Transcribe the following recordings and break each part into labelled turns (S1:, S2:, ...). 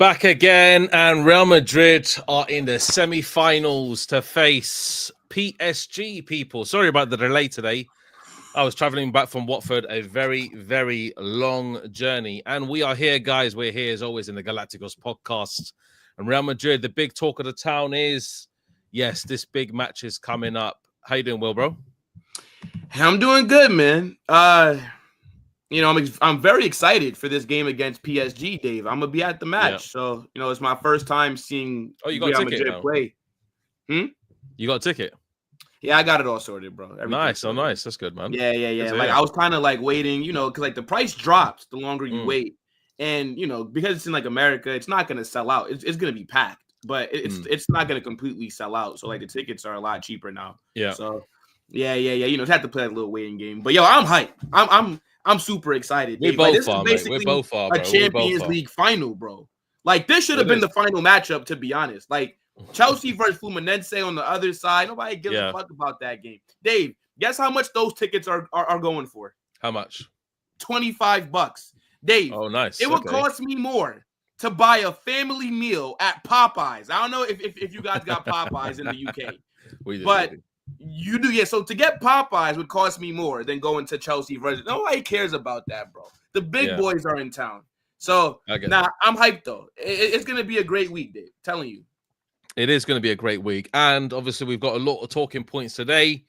S1: Back again, and Real Madrid are in the semi-finals to face PSG, people. Sorry about the delay today. I was traveling back from Watford, a very, very long journey. And we are here, guys. We're here, as always, in the Galacticos podcast. And Real Madrid, the big talk of the town is, yes, this big match is coming up. How you doing, Will, bro?
S2: I'm doing good, man. I'm very excited for this game against PSG, Dave. I'm gonna be at the match, so it's my first time seeing Real Madrid play.
S1: You got a ticket?
S2: Yeah, I got it all sorted, bro.
S1: Nice, sorted. Nice. That's good, man.
S2: Yeah. I was kind of waiting, because the price drops the longer you wait, and because it's in America, it's not gonna sell out. It's gonna be packed, but it's not gonna completely sell out. So the tickets are a lot cheaper now.
S1: Yeah.
S2: So yeah. Just have to play a little waiting game. But I'm hyped. I'm super excited.
S1: We both are, mate. We're both are, bro.
S2: A Champions League final, bro. This should have been the final matchup, to be honest. Chelsea versus Fluminense on the other side. Nobody gives a fuck about that game. Dave, guess how much those tickets are going for?
S1: How much?
S2: $25. Dave.
S1: Oh, nice.
S2: It would cost me more to buy a family meal at Popeyes. I don't know if you guys got Popeyes in the UK.
S1: We do.
S2: But you do, yeah. So to get Popeyes would cost me more than going to Chelsea versus. Nobody cares about that, bro. The big boys are in town. So I'm hyped though. It's gonna be a great week, Dave. Telling you.
S1: It is going to be a great week. And obviously we've got a lot of talking points today,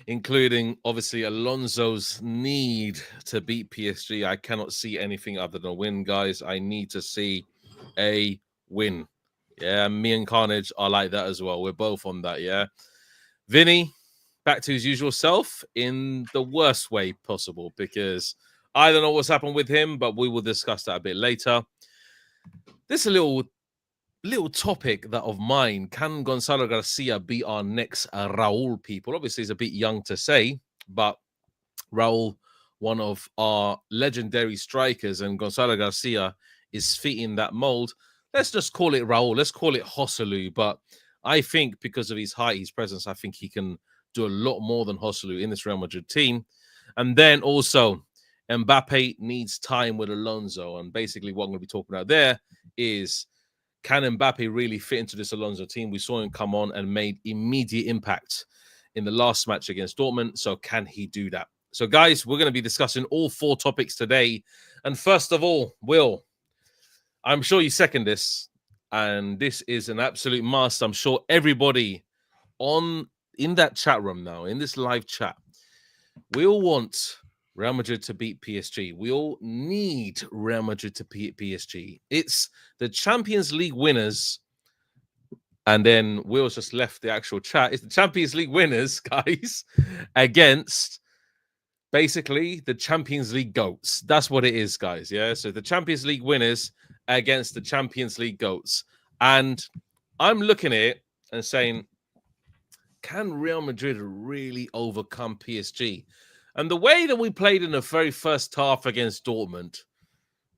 S1: including obviously Alonso's need to beat PSG. I cannot see anything other than a win, guys. I need to see a win. Yeah, me and Carnage are like that as well. We're both on that, yeah. Vinny, back to his usual self in the worst way possible, because I don't know what's happened with him, but we will discuss that a bit later. This is a little topic that of mine. Can Gonzalo Garcia be our next Raul, people? Obviously, he's a bit young to say, but Raul, one of our legendary strikers, and Gonzalo Garcia is fitting that mold. Let's just call it Raul. Let's call it Joselu, but I think because of his height, his presence, I think he can do a lot more than Joselu in this Real Madrid team. And then also, Mbappe needs time with Alonso. And basically what I'm going to be talking about there is, can Mbappe really fit into this Alonso team? We saw him come on and made immediate impact in the last match against Dortmund. So can he do that? So guys, we're going to be discussing all four topics today. And first of all, Will, I'm sure you second this. And this is an absolute must. I'm sure everybody in that chat room now, in this live chat, we all want Real Madrid to beat PSG. We all need Real Madrid to beat PSG. It's the Champions League winners. And then Will's just left the actual chat. It's the Champions League winners, guys, against basically the Champions League GOATs. That's what it is, guys. Yeah. So the Champions League winners against the Champions League GOATs. And I'm looking at it and saying, can Real Madrid really overcome PSG? And the way that we played in the very first half against Dortmund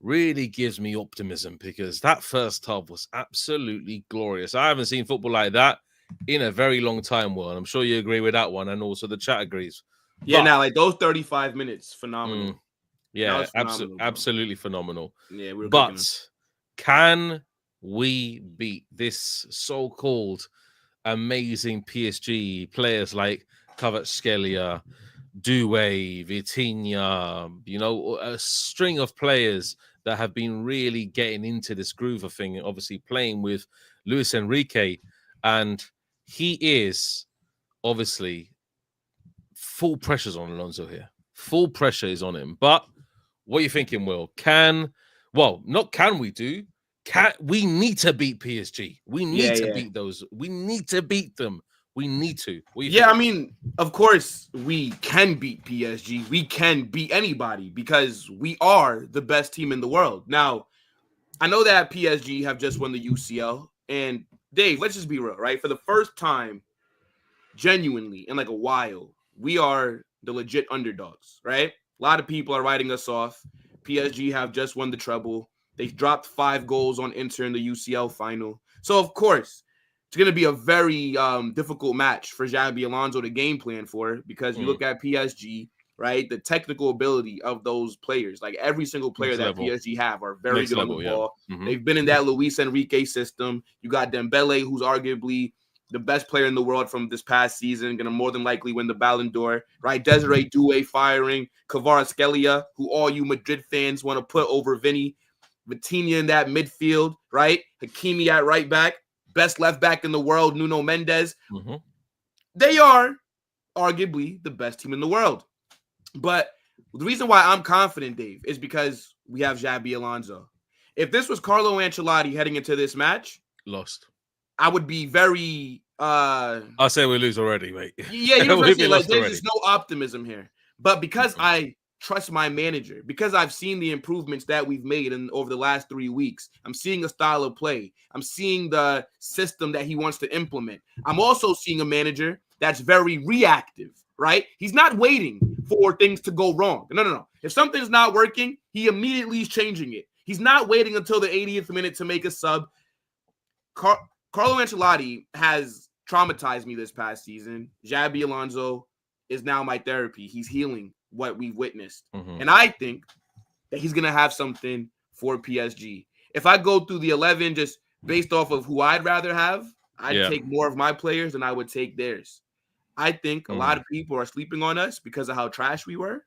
S1: really gives me optimism, because that first half was absolutely glorious. I haven't seen football like that in a very long time, Will. And I'm sure you agree with that one. And also the chat agrees.
S2: Yeah, now those 35 minutes, phenomenal.
S1: Yeah, absolutely phenomenal. Yeah, but can we beat this so-called amazing PSG players like Kvaratskhelia, Doué, Vitinha, a string of players that have been really getting into this groove of thing, obviously playing with Luis Enrique, and he is obviously full pressure's on Alonso here. Full pressure is on him. But what are you thinking, Will? We need to beat PSG. We need to beat those. We need to beat them. We need to.
S2: I mean, of course, we can beat PSG. We can beat anybody because we are the best team in the world. Now, I know that PSG have just won the UCL. And Dave, let's just be real, right? For the first time, genuinely, in a while, we are the legit underdogs, right? A lot of people are writing us off. PSG have just won the treble. They dropped 5 goals on Inter in the UCL final. So, of course, it's going to be a very difficult match for Xabi Alonso to game plan for, because you look at PSG, right? The technical ability of those players, like every single player
S1: Next
S2: that
S1: level.
S2: PSG have, are very
S1: Next
S2: good
S1: level,
S2: on the ball.
S1: Mhm.
S2: They've been in that Luis Enrique system. You got Dembele, who's arguably the best player in the world from this past season, going to more than likely win the Ballon d'Or, right? Desiree Doué firing, Kvaratskhelia, who all you Madrid fans want to put over Vinny, Vitinha in that midfield, right? Hakimi at right back, best left back in the world, Nuno Mendes.
S1: Mhm.
S2: They are arguably the best team in the world. But the reason why I'm confident, Dave, is because we have Xabi Alonso. If this was Carlo Ancelotti heading into this match,
S1: Lost.
S2: I would be very
S1: I say we lose already, mate.
S2: yeah, you know what I'm
S1: We'd be
S2: saying? Like,
S1: lost
S2: there's
S1: already.
S2: just no optimism here. But because I trust my manager, because I've seen the improvements that we've made over the last 3 weeks, I'm seeing a style of play. I'm seeing the system that he wants to implement. I'm also seeing a manager that's very reactive, right? He's not waiting for things to go wrong. No. If something's not working, he immediately is changing it. He's not waiting until the 80th minute to make a sub. Carlo Ancelotti has traumatized me this past season. Xabi Alonso is now my therapy. He's healing what we've witnessed. And I think that he's going to have something for PSG. If I go through the 11 just based off of who I'd rather have, I'd take more of my players than I would take theirs. I think a lot of people are sleeping on us because of how trash we were.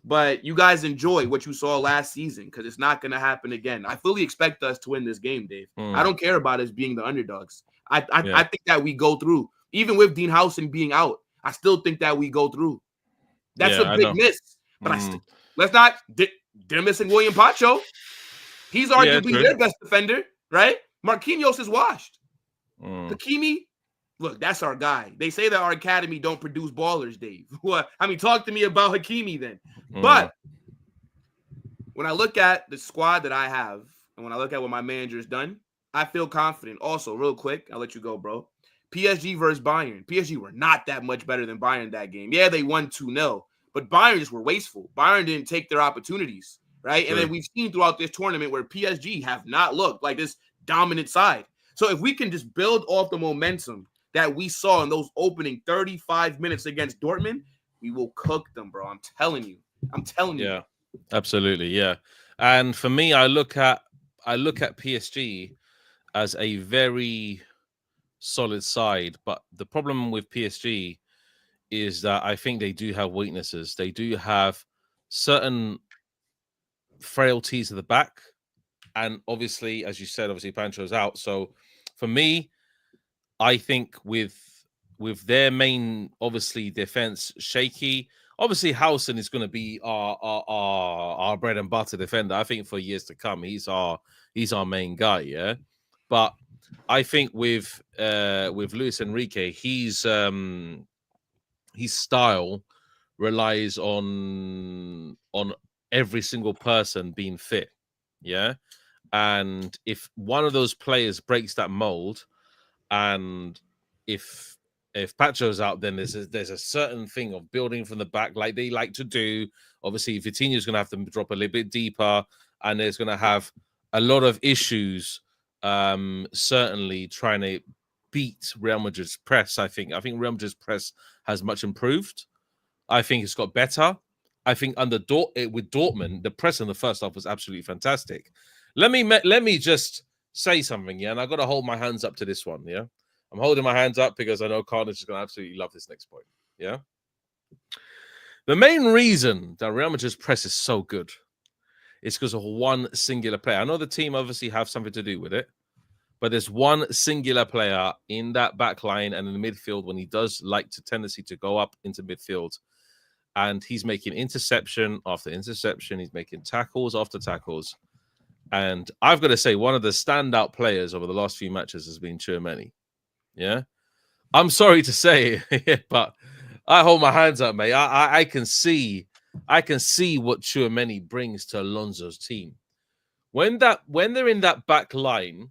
S2: But you guys enjoy what you saw last season because it's not going to happen again. I fully expect us to win this game, Dave. I don't care about us being the underdogs. I think that we go through. Even with Dean Howson being out, I still think that we go through. That's a big miss. But let's not – they're missing William Pacho. He's arguably their best defender, right? Marquinhos is washed. Hakimi, look, that's our guy. They say that our academy don't produce ballers, Dave. I mean, talk to me about Hakimi then. But when I look at the squad that I have and when I look at what my manager's done, I feel confident. Also, real quick, I'll let you go, bro. PSG versus Bayern. PSG were not that much better than Bayern that game. Yeah, they won 2-0, but Bayern just were wasteful. Bayern didn't take their opportunities, right? And then we've seen throughout this tournament where PSG have not looked like this dominant side. So if we can just build off the momentum that we saw in those opening 35 minutes against Dortmund, we will cook them, bro. I'm telling you.
S1: Yeah, absolutely. Yeah. And for me, I look at PSG as a very solid side, but the problem with PSG is that I think they do have weaknesses. They do have certain frailties at the back, and obviously, as you said, obviously Pancho's out. So for me, I think with their main obviously defense shaky, obviously Howson is going to be our bread and butter defender. I think for years to come, he's our main guy. Yeah, but I think with Luis Enrique, his style relies on every single person being fit. Yeah, and if one of those players breaks that mold, and if Pacho's out, then there's a certain thing of building from the back like they like to do. Obviously, Vitinha's going to have to drop a little bit deeper, and there's going to have a lot of issues. Certainly trying to beat Real Madrid's press. I think Real Madrid's press has much improved. I think it's got better. I think under with Dortmund, the press in the first half was absolutely fantastic. Let me just say something, yeah, and I got to hold my hands up to this one, yeah. I'm holding my hands up because I know Carnage is going to absolutely love this next point, yeah. The main reason that Real Madrid's press is so good is because of one singular player. I know the team obviously have something to do with it, but there's one singular player in that back line and in the midfield when he does like to tendency to go up into midfield, and he's making interception after interception. He's making tackles after tackles. And I've got to say, one of the standout players over the last few matches has been Tchouameni. Yeah, I'm sorry to say, but I hold my hands up, mate. I can see what Tchouameni brings to Alonso's team. When they're in that back line,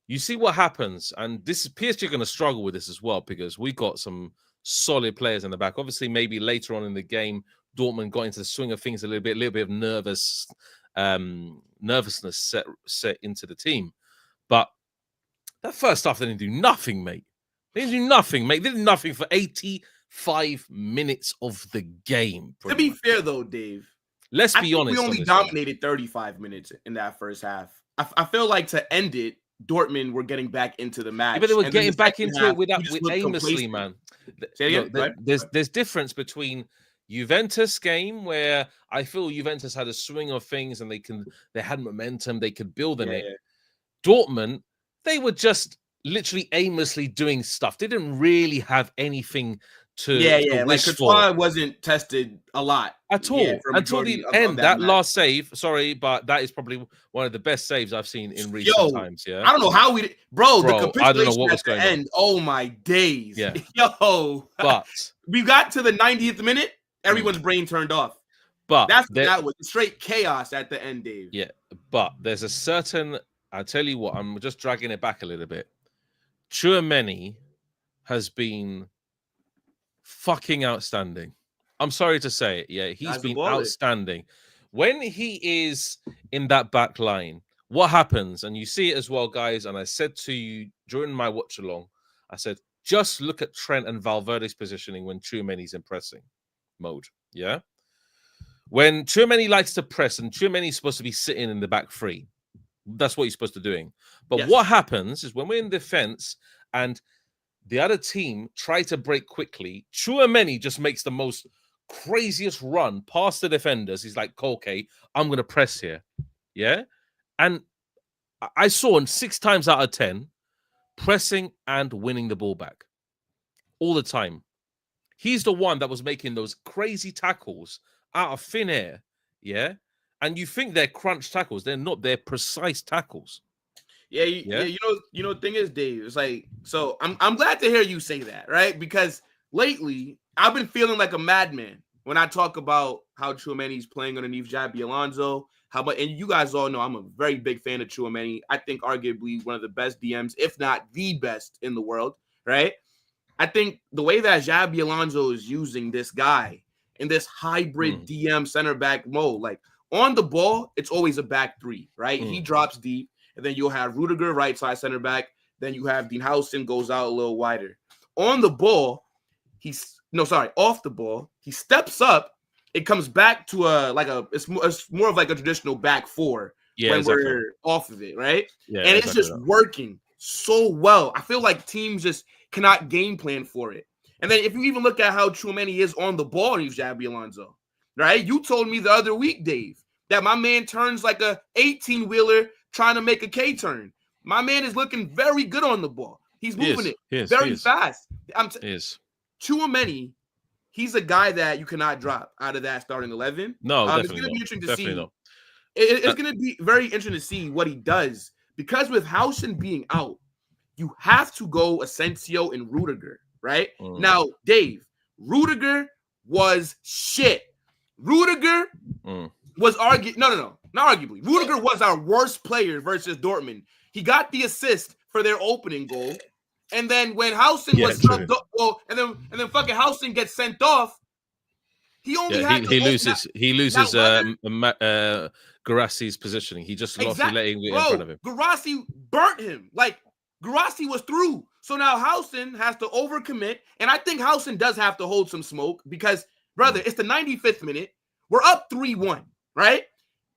S1: you see what happens, and this is PSG going to struggle with this as well because we got some solid players in the back. Obviously, maybe later on in the game, Dortmund got into the swing of things a little bit of nervousness set into the team. But that first half, they didn't do nothing, mate. They didn't do nothing, mate. They did nothing for 80 5 minutes of the game.
S2: To be fair, though, Dave,
S1: let's
S2: I
S1: be
S2: think
S1: honest.
S2: we only dominated 35 minutes in that first half. I feel like to end it, Dortmund were getting back into the match.
S1: Yeah, but they were
S2: and
S1: getting back into it with aimlessly,
S2: complacent.
S1: man.
S2: Say it
S1: Look,
S2: again?
S1: there's difference between Juventus game where I feel Juventus had a swing of things and they had momentum, they could build on it.
S2: Yeah.
S1: Dortmund, they were just literally aimlessly doing stuff. They didn't really have anything to
S2: Like
S1: wish
S2: Courtois
S1: for.
S2: wasn't tested a lot
S1: At all until the end. That last save, sorry, but that is probably one of the best saves I've seen in recent times. Yeah,
S2: I don't know how the capitulation
S1: I don't know what was
S2: at the
S1: going
S2: end.
S1: on.
S2: Oh my days,
S1: Yeah,
S2: but we got to the 90th minute. Everyone's brain turned off.
S1: But
S2: that was straight chaos at the end, Dave.
S1: Yeah, but there's a certain. I tell you what, I'm just dragging it back a little bit. Tchouameni has been fucking outstanding. I'm sorry to say it. Yeah, he's been outstanding. When he is in that back line, what happens? And you see it as well, guys. And I said to you during my watch along, I said, just look at Trent and Valverde's positioning when Tchouameni's in pressing mode. Yeah. When Tchouameni likes to press and Tchouameni's supposed to be sitting in the back three, that's what he's supposed to be doing. But what happens is when we're in defense and the other team try to break quickly, Tchouameni just makes the most craziest run past the defenders. He's like, okay, I'm going to press here. Yeah. And I saw him 6 times out of 10 pressing and winning the ball back all the time. He's the one that was making those crazy tackles out of thin air. Yeah. And you think they're crunch tackles. They're not. They're precise tackles.
S2: Yeah. You know, the thing is, Dave, it's like, so I'm glad to hear you say that, right? Because lately I've been feeling like a madman when I talk about how Tchouameni's playing underneath Xabi Alonso. And you guys all know I'm a very big fan of Tchouameni. I think arguably one of the best DMs, if not the best in the world, right? I think the way that Xabi Alonso is using this guy in this hybrid DM center back mode, like on the ball, it's always a back three, right? He drops deep, and then you'll have Rudiger right side center back. Then you have Dean Housen goes out a little wider. On the ball, off the ball, he steps up. It comes back to it's more of like a traditional back four when we're off of it, right? Yeah, and it's just working so well. I feel like teams just cannot game plan for it. And then if you even look at how Tchouameni is on the ball, he's Xabi Alonso, right? You told me the other week, Dave, that my man turns like a 18-wheeler trying to make a K-turn. My man is looking very good on the ball. He's moving very fast. Tchouameni, he's a guy that you cannot drop out of that starting 11.
S1: No,
S2: it's going to be interesting to see. It's going to be very interesting to see what he does, because with Housen being out, you have to go Asensio and Rudiger, right? Now, Dave, Rudiger was shit. Rudiger was not arguably. Rudiger was our worst player versus Dortmund. He got the assist for their opening goal. And then when Housen was subbed off, and then fucking Housen gets sent off, he only had
S1: he loses Garassi's positioning. He just lost letting it in front of him.
S2: Garassi burnt him. Like Garassi was through. So now Housen has to overcommit. And I think Housen does have to hold some smoke because, brother, it's the 95th minute. We're up 3-1, right?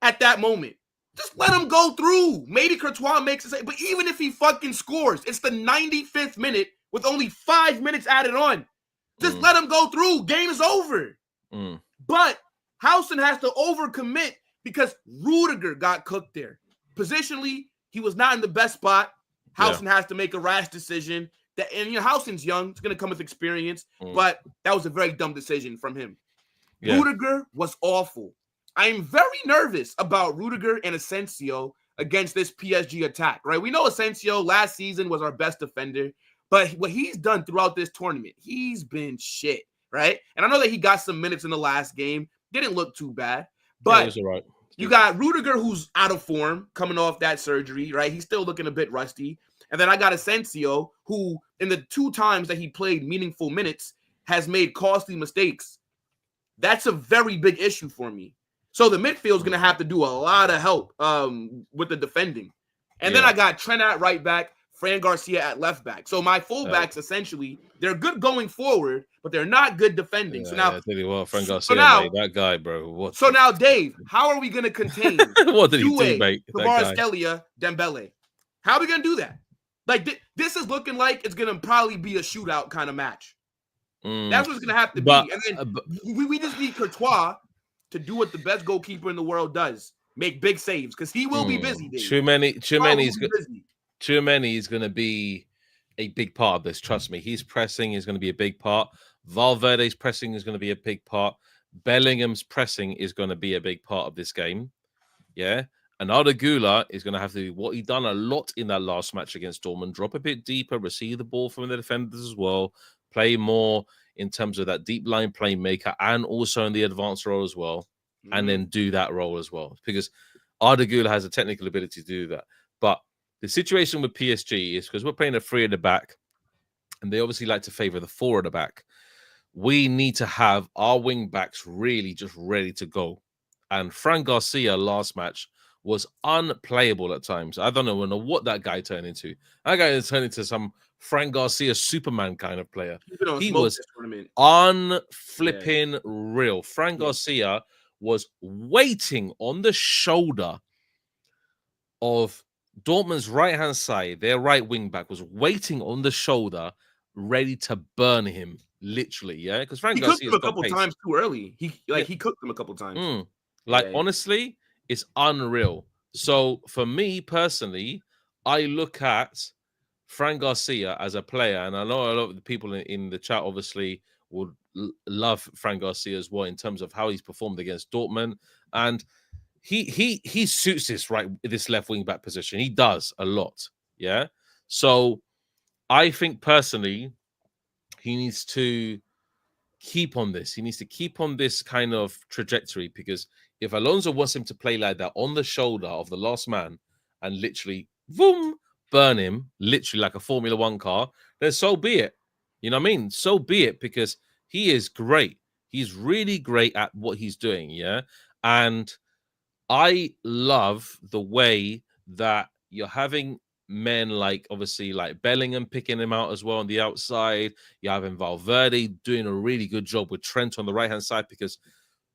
S2: At that moment. Just let him go through. Maybe Courtois makes it. But even if he fucking scores, it's the 95th minute with only 5 minutes added on. Just let him go through. Game is over. But Housen has to overcommit because Rudiger got cooked there. Positionally, he was not in the best spot. Housen has to make a rash decision. Housen's young. It's going to come with experience. But that was a very dumb decision from him. Yeah. Rudiger was awful. I am very nervous about Rudiger and Asensio against this PSG attack, right? We know Asensio last season was our best defender, but what he's done throughout this tournament, he's been shit, right? And I know that he got some minutes in the last game. Didn't look too bad, but you got Rudiger who's out of form coming off that surgery, right? He's still looking a bit rusty. And then I got Asensio who, in the 2 times that he played meaningful minutes, has made costly mistakes. That's a very big issue for me. So the midfield is going to have to do a lot of help with the defending. And then I got Trent at right back, Fran Garcia at left back. So my fullbacks essentially, they're good going forward, but they're not good defending. So now,
S1: I tell you what, Fran Garcia, mate, that guy, bro. What?
S2: So now, Dave, how are we going to contain
S1: what did he do, mate?
S2: Kvaratskhelia, Dembele? How are we going to do that? Like this is looking like it's going to probably be a shootout kind of match. That's what it's going to have to be. And then we just need Courtois to do what the best goalkeeper in the world does: make big saves, because he will be busy. Dave.
S1: Tchouameni is going to be a big part of this. Trust me, his pressing is going to be a big part. Valverde's pressing is going to be a big part. Bellingham's pressing is going to be a big part of this game. Yeah. And Arda Güler is going to have to do what he done a lot in that last match against Dortmund: drop a bit deeper, receive the ball from the defenders as well, play more in terms of that deep line playmaker, and also in the advanced role as well, and then do that role as well. Because Arda Güler has a technical ability to do that. But the situation with PSG is because we're playing a 3 at the back, and they obviously like to favor the 4 at the back. We need to have our wing backs really just ready to go. And Fran Garcia last match was unplayable at times. I don't know what that guy turned into. That guy turned into some Fran Garcia Superman kind of player. He was unflipping real. Fran Garcia was waiting on the shoulder of Dortmund's right-hand side. Their right wing back was waiting on the shoulder, ready to burn him, literally. Yeah, because Fran Garcia
S2: cooked him a couple times too early. He cooked him a couple times.
S1: Honestly, it's unreal. So for me personally, I look at Fran Garcia as a player, and I know a lot of the people in the chat obviously would love Fran Garcia as well in terms of how he's performed against Dortmund, and he suits this left wing back position. He does a lot. Yeah. So I think personally, he needs to keep on this. He needs to keep on this kind of trajectory, because if Alonso wants him to play like that on the shoulder of the last man and literally boom, burn him, literally like a Formula One car, then so be it. You know what I mean? So be it, because he is great. He's really great at what he's doing. Yeah. And I love the way that you're having men like, obviously, like Bellingham picking him out as well on the outside. You're having Valverde doing a really good job with Trent on the right-hand side, because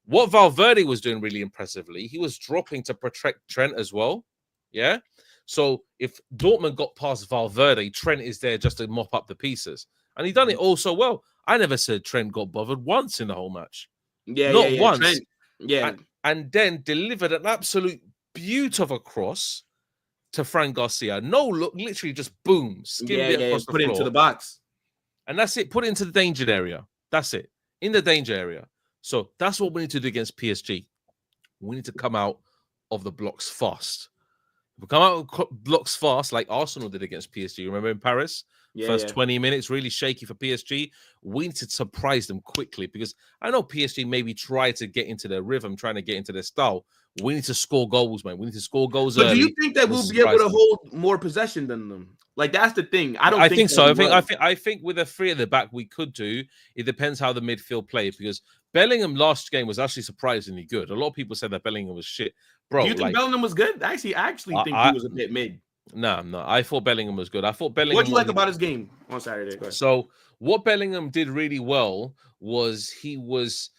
S1: what Valverde was doing really impressively, he was dropping to protect Trent as well. Yeah. So if Dortmund got past Valverde, Trent is there just to mop up the pieces. And he done it all so well. I never said Trent got bothered once in the whole match. Not once.
S2: Trent,
S1: and then delivered an absolute beaut of a cross to Fran Garcia. No look, literally just boom, skimmed it across the floor.
S2: Put it into the box.
S1: And that's it. Put it into the danger area. That's it. In the danger area. So that's what we need to do against PSG. We need to come out of the blocks fast. If we come out of blocks fast, like Arsenal did against PSG. Remember in Paris? First 20 minutes, really shaky for PSG. We need to surprise them quickly, because I know PSG maybe try to get into their rhythm, trying to get into their style. We need to score goals, man. We need to score goals early.
S2: Do you think that we'll be able to hold more possession than them? Like, that's the thing. I think
S1: so. I think with a 3 at the back, we could do. It depends how the midfield play, because Bellingham last game was actually surprisingly good. A lot of people said that Bellingham was shit. Bro,
S2: you think Bellingham was good? I actually think he was a bit mid.
S1: No. I thought Bellingham was good. I thought Bellingham.
S2: What do you like about his game on Saturday? Go ahead.
S1: So what Bellingham did really well was he was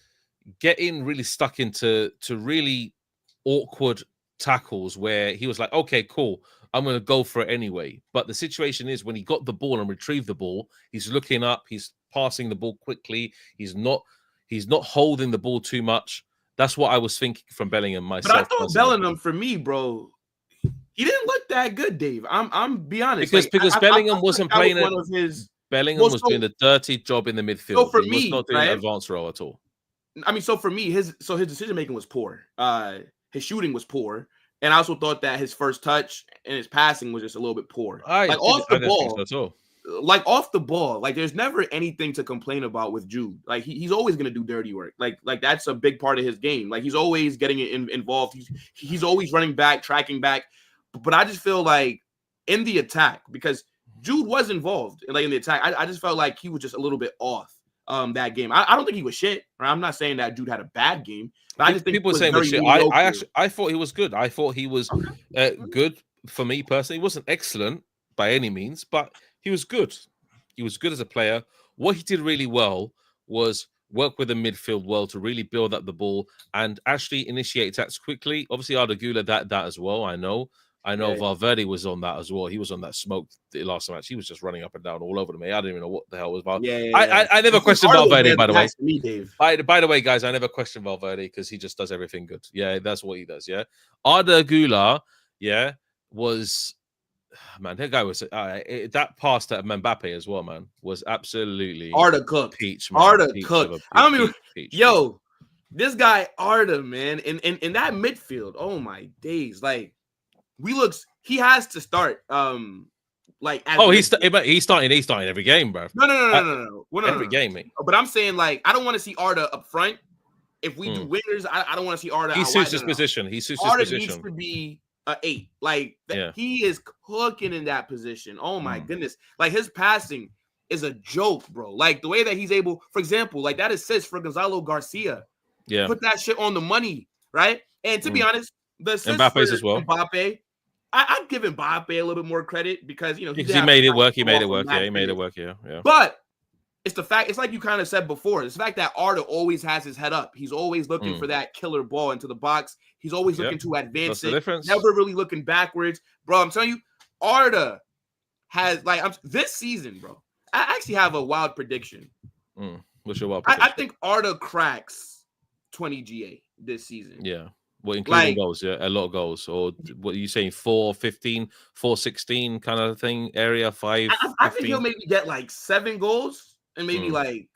S1: getting really stuck into really awkward tackles where he was like, okay, cool, I'm going to go for it anyway. But the situation is, when he got the ball and retrieved the ball, he's looking up, he's passing the ball quickly, he's not holding the ball too much. That's what I was thinking from Bellingham myself.
S2: But I thought Bellingham, for me, bro, he didn't look that good, Dave. I'm be honest.
S1: Because Bellingham wasn't playing it. Bellingham was doing the dirty job in the midfield.
S2: So for me,
S1: was not doing an advanced role at all.
S2: I mean, so for me, his decision making was poor. His shooting was poor, and I also thought that his first touch and his passing was just a little bit poor. Off the ball, like there's never anything to complain about with Jude. Like he's always gonna do dirty work. Like that's a big part of his game. Like he's always getting involved. He's always running back, tracking back. But I just feel like in the attack, because Jude was involved in the attack, I just felt like he was just a little bit off that game. I don't think he was shit. Right? I'm not saying that Jude had a bad game. But I just think
S1: people saying shit. I thought he was good. I thought he was good for me personally. He wasn't excellent, by any means, but he was good. He was good as a player. What he did really well was work with the midfield well to really build up the ball and actually initiate attacks quickly. Obviously, Arda Güler that as well. I know
S2: Yeah.
S1: Valverde was on that as well. He was on that smoke the last match. He was just running up and down all over the me. I didn't even know what the hell was Valverde. I never questioned Valverde, by the way.
S2: Me, Dave.
S1: By the way, guys, I never questioned Valverde because he just does everything good. Yeah, that's what he does. Yeah, Arda Güler, yeah, was. Man, that guy was that pass to Mbappe as well, man, was absolutely
S2: Arda cooked.
S1: Peach, man.
S2: Arda
S1: Peach
S2: cooked.
S1: Peach.
S2: This guy Arda, man, in that midfield. Oh my days! Like he has to start. He's starting every game, bro. No.
S1: Every game, mate.
S2: But I'm saying like I don't want to see Arda up front. If we do wingers, I don't want to see Arda.
S1: He suits his position. He suits his position.
S2: Arda needs to be a 8. Like he is cooking in that position. Oh my goodness! Like his passing is a joke, bro. Like the way that he's able, for example, like that assist for Gonzalo Garcia.
S1: Yeah,
S2: put that shit on the money, right? And to be honest, the assist
S1: Mbappe's as well.
S2: Mbappe, I'd give Mbappe a little bit more credit because he
S1: made it work. He made it work. Yeah, he made it work. Yeah.
S2: But it's the fact. It's like you kind of said before. It's the fact that Arda always has his head up. He's always looking for that killer ball into the box. He's always looking to advance it. Never really looking backwards, bro. I'm telling you, Arda has this season, bro. I actually have a wild prediction.
S1: What's your wild prediction?
S2: I think Arda cracks 20 GA this season.
S1: Yeah. Well, including goals, yeah, a lot of goals. Or what are you saying, 4-15, 4-16 kind of thing, area 5?
S2: I think he'll maybe get like 7 goals and maybe like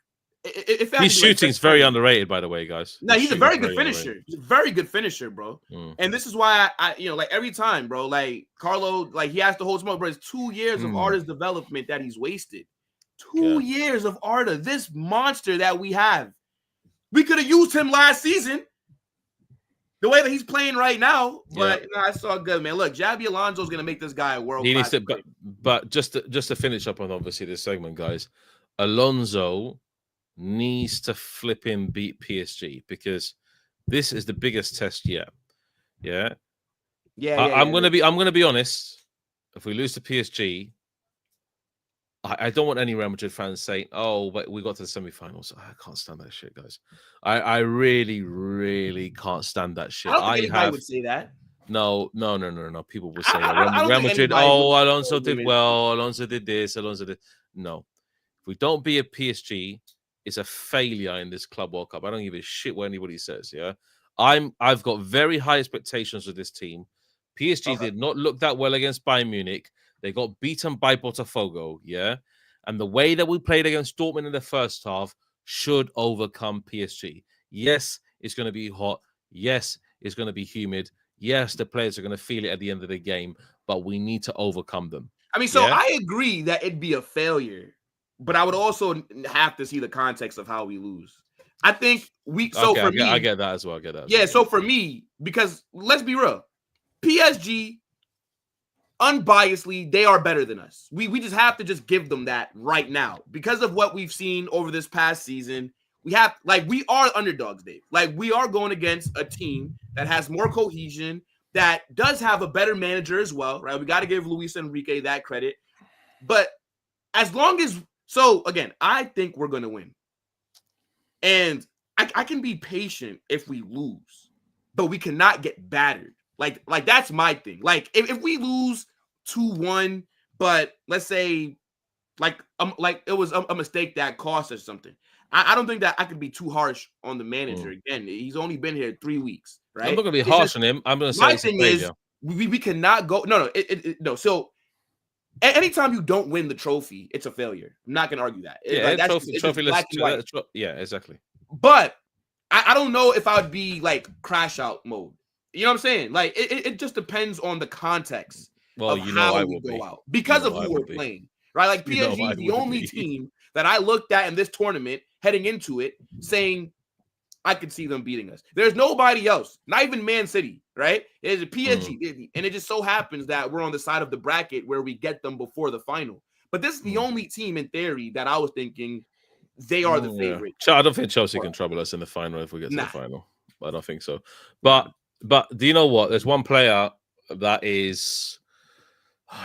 S2: if
S1: his shooting's very underrated, by the way, guys.
S2: No, he's a very good finisher. He's a very good finisher, bro. And this is why I like every time, bro, like Carlo, like he has to hold smoke, bro. It's 2 years of Arda's development that he's wasted. 2 years of Arda, this monster that we have. We could have used him last season. The way that he's playing right now, but it's all good, man. Look, Xabi Alonso's gonna make this guy a world class.
S1: He needs to, but just to finish up on obviously this segment, guys. Alonso needs to flip in beat PSG because this is the biggest test yet. I'm gonna be honest. If we lose to PSG, I don't want any Real Madrid fans saying, "Oh, but we got to the semifinals." I can't stand that shit, guys. I really, really can't stand that shit.
S2: I don't think anybody would say that.
S1: No. People would say Real Madrid. Oh, Alonso did well. Alonso did this. Alonso did. No, if we don't beat a PSG, it's a failure in this Club World Cup. I don't give a shit what anybody says. Yeah, I've got very high expectations of this team. PSG did not look that well against Bayern Munich. They got beaten by Botafogo, and the way that we played against Dortmund in the first half should overcome PSG. Yes, it's going to be hot. Yes, it's going to be humid. Yes, the players are going to feel it at the end of the game, but we need to overcome them.
S2: I mean, I agree that it'd be a failure, but I would also have to see the context of how we lose. I think I
S1: get that as well. I get that.
S2: Yeah, so for me, because let's be real, PSG, unbiasedly, they are better than us. We just have to just give them that right now because of what we've seen over this past season. We are underdogs, Dave. Like we are going against a team that has more cohesion, that does have a better manager as well, right? We got to give Luis Enrique that credit. But as long as again, I think we're going to win. And I can be patient if we lose, but we cannot get battered. Like that's my thing. Like if we lose 2-1, but let's say like it was a mistake that cost us something. I don't think that I could be too harsh on the manager. Again, he's only been here 3 weeks, right?
S1: I'm not gonna be harsh on him. I'm gonna say
S2: my thing is we cannot go. No. So anytime you don't win the trophy, it's a failure. I'm not gonna argue that.
S1: Yeah, exactly.
S2: But I don't know if I would be like crash out mode. You know what I'm saying? Like it just depends on the context of how we go out because of who we're playing, right? Like PSG is the only team that I looked at in this tournament heading into it saying I could see them beating us. There's nobody else, not even Man City, right? It's a PSG, and it just so happens that we're on the side of the bracket where we get them before the final. But this is the only team in theory that I was thinking they are the favorite.
S1: I don't think Chelsea can trouble us in the final if we get to the final. I don't think so. But do you know what? There's one player that is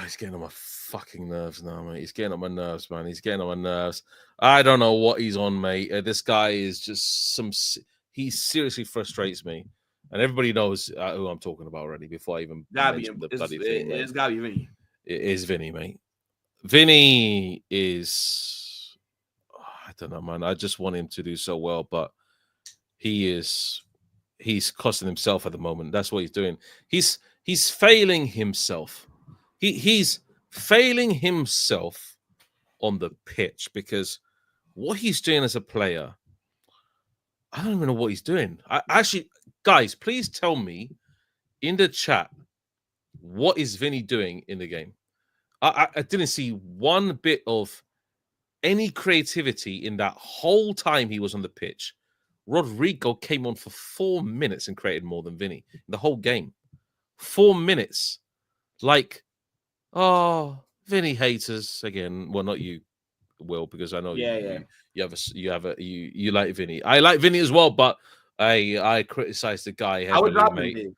S1: he's getting on my fucking nerves now, mate. He's getting on my nerves, man. He's getting on my nerves. I don't know what he's on, mate. This guy is just he seriously frustrates me. And everybody knows who I'm talking about already before I even mention the bloody thing, mate.
S2: It's gotta be Vinny.
S1: It is Vinny, mate. Vinny is... I don't know, man. I just want him to do so well, but he's costing himself at the moment. That's what he's doing. He's failing himself. He's failing himself on the pitch because what he's doing as a player, I don't even know what he's doing. I actually, guys, please tell me in the chat, what is Vinny doing in the game? I didn't see one bit of any creativity in that whole time he was on the pitch. Rodrigo came on for 4 minutes and created more than Vinny in the whole game. 4 minutes. Like, oh, Vinny haters again. Well, not you, Will, because I know you like Vinny. I like Vinny as well, but I criticize the guy heavily,
S2: I would drop
S1: mate.
S2: him.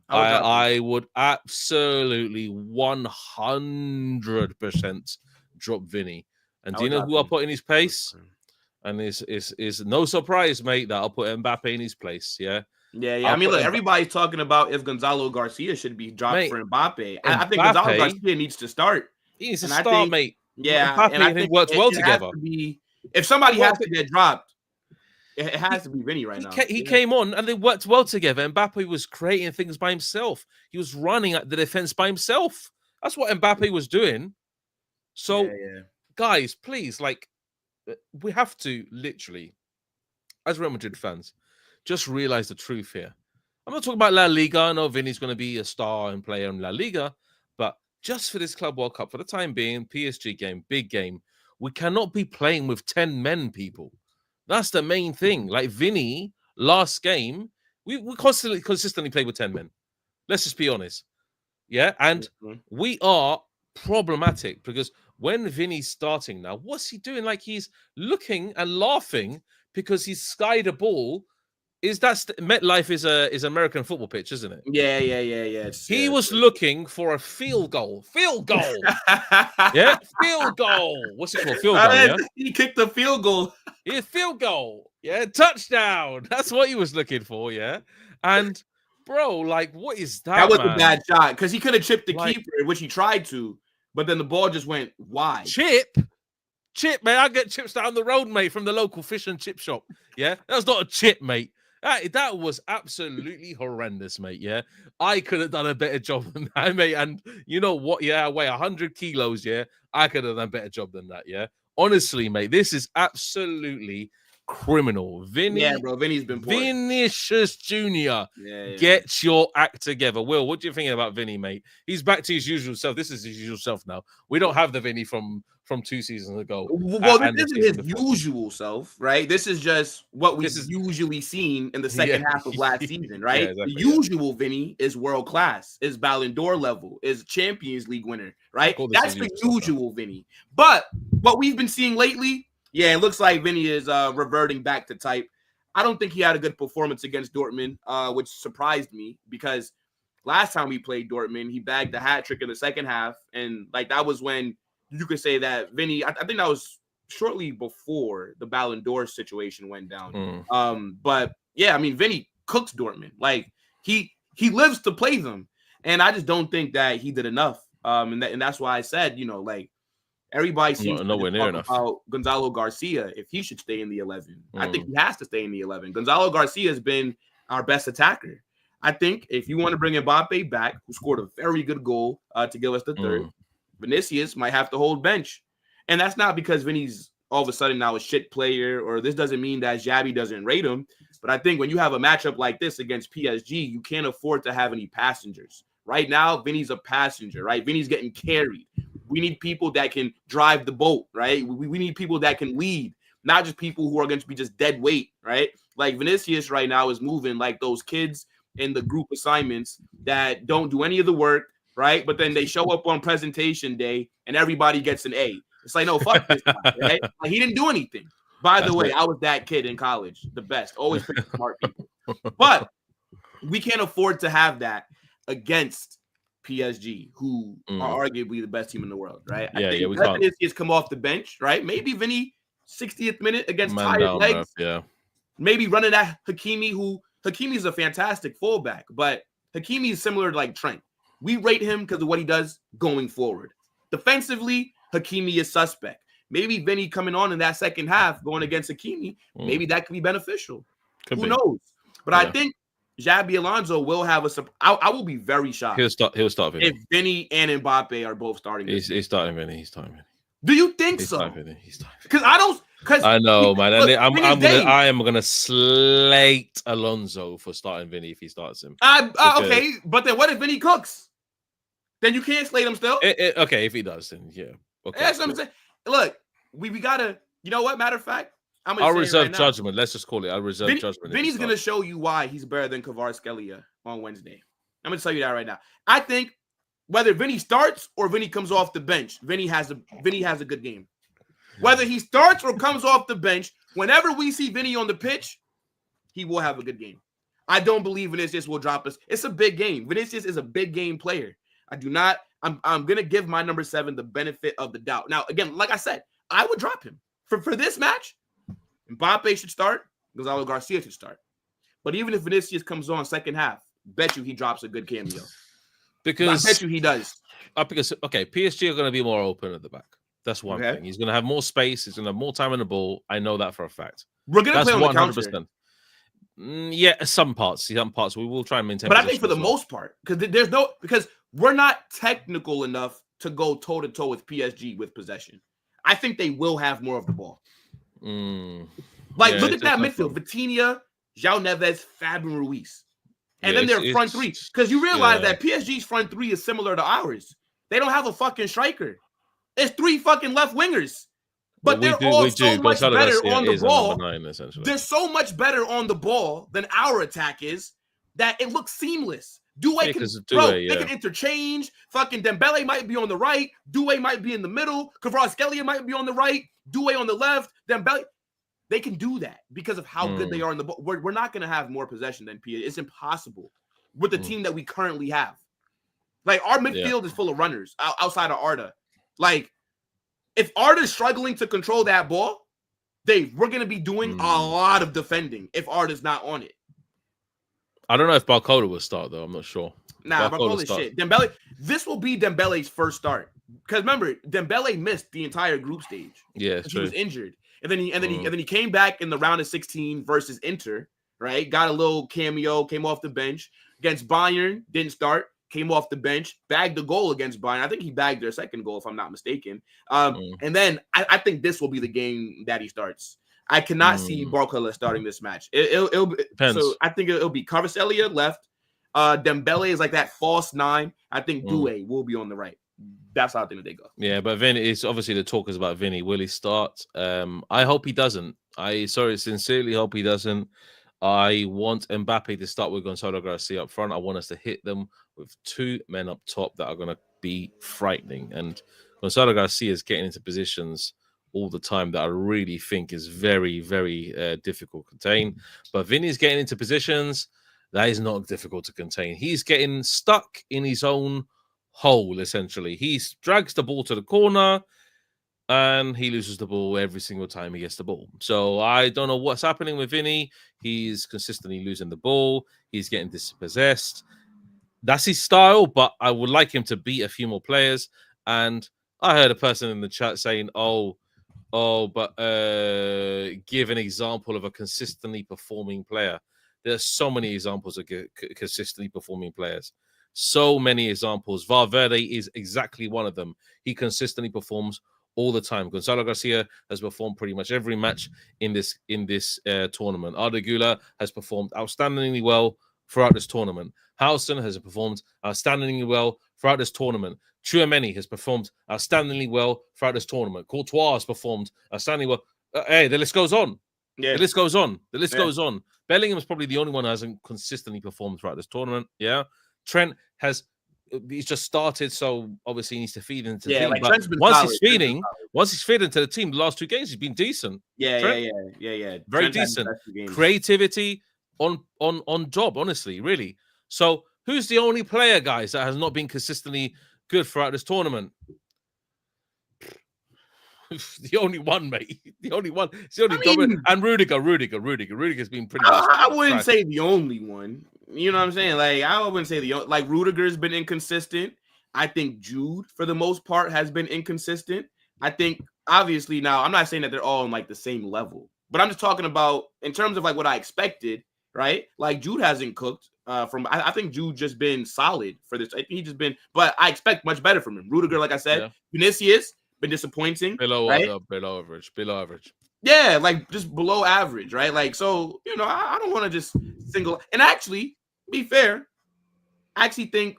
S1: I would absolutely 100% drop Vinny. And do you know who I'll put in his place? And is no surprise, mate, that I'll put Mbappe in his place. Yeah.
S2: I mean, look, everybody's talking about if Gonzalo Garcia should be dropped for Mbappe. I think Gonzalo Garcia needs to start.
S1: He needs to start, mate.
S2: Yeah,
S1: Mbappe and I think worked well together.
S2: If somebody has to get dropped, it has to be Vinny now.
S1: He came on and they worked well together. Mbappe was creating things by himself. He was running at the defense by himself. That's what Mbappe was doing. So, guys, please, like, we have to literally, as Real Madrid fans, just realize the truth here. I'm not talking about La Liga. I know Vinny's going to be a star and player in La Liga, but just for this Club World Cup, for the time being, PSG game, big game, we cannot be playing with 10 men, people. That's the main thing. Like Vinny, last game, we consistently play with 10 men. Let's just be honest. Yeah, and we are problematic because when Vinny's starting now, what's he doing? Like he's looking and laughing because he's skied a ball. MetLife is American football pitch, isn't it?
S2: Yeah.
S1: He was looking for a field goal. Field goal. Yeah, field goal. What's it called? Field goal, yeah?
S2: He kicked the field goal.
S1: Yeah, field goal. Yeah, touchdown. That's what he was looking for, yeah? And, bro, like, what is that,
S2: That was a bad shot because he could have chipped the keeper, which he tried to, but then the ball just went wide.
S1: Chip, man. I get chips down the road, mate, from the local fish and chip shop. Yeah, that was not a chip, mate. That was absolutely horrendous, mate. Yeah, I could have done a better job than that, mate. And you know what? Yeah, I weigh 100 kilos. Yeah, I could have done a better job than that. Yeah, honestly, mate, this is absolutely criminal.
S2: Vinny's been poor.
S1: Vinicius Jr. Get your act together. Will, what do you think about Vinny, mate? He's back to his usual self. This is his usual self now. We don't have the Vinny from 2 seasons ago.
S2: Well, this isn't his usual self, right? This is just what we've usually seen in the second half of last season, right? Exactly, the usual Vinny is world class, is Ballon d'Or level, is Champions League winner, right? That's the usual Vinny. But what we've been seeing lately, it looks like Vinny is reverting back to type. I don't think he had a good performance against Dortmund, which surprised me because last time we played Dortmund, he bagged the hat trick in the second half, and like that was when you could say that Vinny, I think that was shortly before the Ballon d'Or situation went down. But yeah, I mean, Vinny cooks Dortmund. Like he lives to play them. And I just don't think that he did enough. And that's why I said, like everybody seems
S1: nowhere near enough
S2: about Gonzalo Garcia if he should stay in the 11. I think he has to stay in the 11. Gonzalo Garcia has been our best attacker. I think if you want to bring Mbappe back, who scored a very good goal to give us the third, Vinicius might have to hold bench. And that's not because Vinny's all of a sudden now a shit player, or this doesn't mean that Xavi doesn't rate him. But I think when you have a matchup like this against PSG, you can't afford to have any passengers. Right now, Vinny's a passenger, right? Vinny's getting carried. We need people that can drive the boat, right? We need people that can lead, not just people who are going to be just dead weight, right? Like Vinicius right now is moving like those kids in the group assignments that don't do any of the work, right? But then they show up on presentation day and everybody gets an A. It's like, no, fuck this guy, right? Like, he didn't do anything. By the way, I was that kid in college, the best. Always pick smart people. But we can't afford to have that against PSG, who are arguably the best team in the world, right?
S1: Yeah,
S2: I think
S1: we can't.
S2: Vinicius come off the bench, right? Maybe Vinny 60th minute against
S1: Man
S2: tired
S1: down,
S2: legs.
S1: bro. Yeah.
S2: Maybe running at Hakimi's a fantastic fullback, but Hakimi is similar to like Trent. We rate him because of what he does going forward. Defensively, Hakimi is suspect. Maybe Vinny coming on in that second half going against Hakimi, maybe that could be beneficial. Who knows? But I think Xabi Alonso will have I will be very shocked.
S1: He'll start Vinny.
S2: If Vinny and Mbappe are both starting.
S1: He's starting Vinny. He's starting Vinny.
S2: Do you think so? Because
S1: I know, man. Look, I am gonna slate Alonso for starting Vinny if he starts him.
S2: Okay, but then what if Vinny cooks? Then you can't slate him still.
S1: Okay, if he does, then yeah. Okay,
S2: that's what I'm saying. Look, we gotta. You know what? Matter of fact,
S1: I'll reserve judgment. Let's just call it. I'll reserve judgment.
S2: Vinny's gonna show you why he's better than Kvaratskhelia on Wednesday. I'm gonna tell you that right now. I think whether Vinny starts or Vinny comes off the bench, Vinny has a good game. Whether he starts or comes off the bench, whenever we see Vinny on the pitch, he will have a good game. I don't believe Vinicius will drop us. It's a big game. Vinicius is a big game player. I'm gonna give my number 7 the benefit of the doubt. Now, again, like I said, I would drop him. For this match, Mbappe should start, Gonzalo Garcia should start. But even if Vinicius comes on second half, bet you he drops a good cameo.
S1: Because
S2: I bet you he does.
S1: Because PSG are going to be more open at the back. That's one thing. He's going to have more space. He's going to have more time on the ball. I know that for a fact.
S2: We're going to play on 100%. The counter.
S1: Yeah, some parts we will try and maintain.
S2: But I think for the most part, because we're not technical enough to go toe to toe with PSG with possession. I think they will have more of the ball. Look at that midfield: Vitinha, João Neves, Fabian Ruiz. And then their front three. Because you realize that PSG's front three is similar to ours. They don't have a fucking striker. It's 3 fucking left wingers. But they're all so much better on the ball. They're so much better on the ball than our attack is that it looks seamless. They can interchange. Fucking Dembele might be on the right. Doué might be in the middle. Kvaratskhelia might be on the right. Doué on the left. Dembele. They can do that because of how good they are in the ball. We're not going to have more possession than PSG. It's impossible with the team that we currently have. Like, our midfield is full of runners outside of Arda. Like, if Arda's struggling to control that ball, we're going to be doing a lot of defending if Arda's not on it.
S1: I don't know if Barcola will start, though. I'm not sure.
S2: Nah, Barcola's shit. Dembele, this will be Dembele's first start. Because remember, Dembele missed the entire group stage.
S1: Yeah,
S2: he was injured. And then he came back in the round of 16 versus Inter, right? Got a little cameo, came off the bench. Against Bayern, didn't start, came off the bench, bagged the goal against Bayern. I think he bagged their second goal, if I'm not mistaken. And then I think this will be the game that he starts. I cannot see Barcola starting this match. It'll Depends. So I think it'll be Kvaratskhelia left. Dembele is like that false 9. I think Doué will be on the right. That's how I think they go.
S1: Yeah, but Vinny, it's obviously the talk is about Vinny. Will he start? I hope he doesn't. I sincerely hope he doesn't. I want Mbappe to start with Gonzalo Garcia up front. I want us to hit them with 2 men up top that are going to be frightening. And Gonzalo Garcia is getting into positions all the time that I really think is very, very difficult to contain. But Vinny's getting into positions that is not difficult to contain. He's getting stuck in his own hole, essentially. He drags the ball to the corner and he loses the ball every single time he gets the ball. So I don't know what's happening with Vinny. He's consistently losing the ball. He's getting dispossessed. That's his style, but I would like him to beat a few more players. And I heard a person in the chat saying, but give an example of a consistently performing player. There's so many examples of consistently performing players. So many examples. Valverde is exactly one of them. He consistently performs all the time. Gonzalo Garcia has performed pretty much every match in this tournament. Arda Güler has performed outstandingly well throughout this tournament. Howson has performed outstandingly well throughout this tournament. Tchouameni has performed outstandingly well throughout this tournament. Courtois has performed outstandingly well. The list goes on. Yeah. The list goes on. The list goes on. Bellingham is probably the only one who hasn't consistently performed throughout this tournament. Yeah. Trent he's just started, so obviously he needs to feed into the team.
S2: Like
S1: but once he's feeding into the team, the last 2 games he's been decent.
S2: Yeah.
S1: Very Trent decent. Creativity on job, honestly, really. So Who's the only player, guys, that has not been consistently good throughout this tournament? The only one, mate. The only one. It's the only dominant. And Rudiger. Rudiger's been pretty much.
S2: I wouldn't say the only one. You know what I'm saying? Like, I wouldn't say like Rudiger's been inconsistent. I think Jude, for the most part, has been inconsistent. I think, obviously, now I'm not saying that they're all on like the same level, but I'm just talking about in terms of like what I expected, right? Like Jude hasn't cooked. I think Jude just been solid for this. I think he just been, but I expect much better from him. Rudiger, like I said, Vinicius been disappointing.
S1: Below average.
S2: Yeah, like just below average, right? Like, so, you know, I don't want to just single. And actually, be fair, I actually think,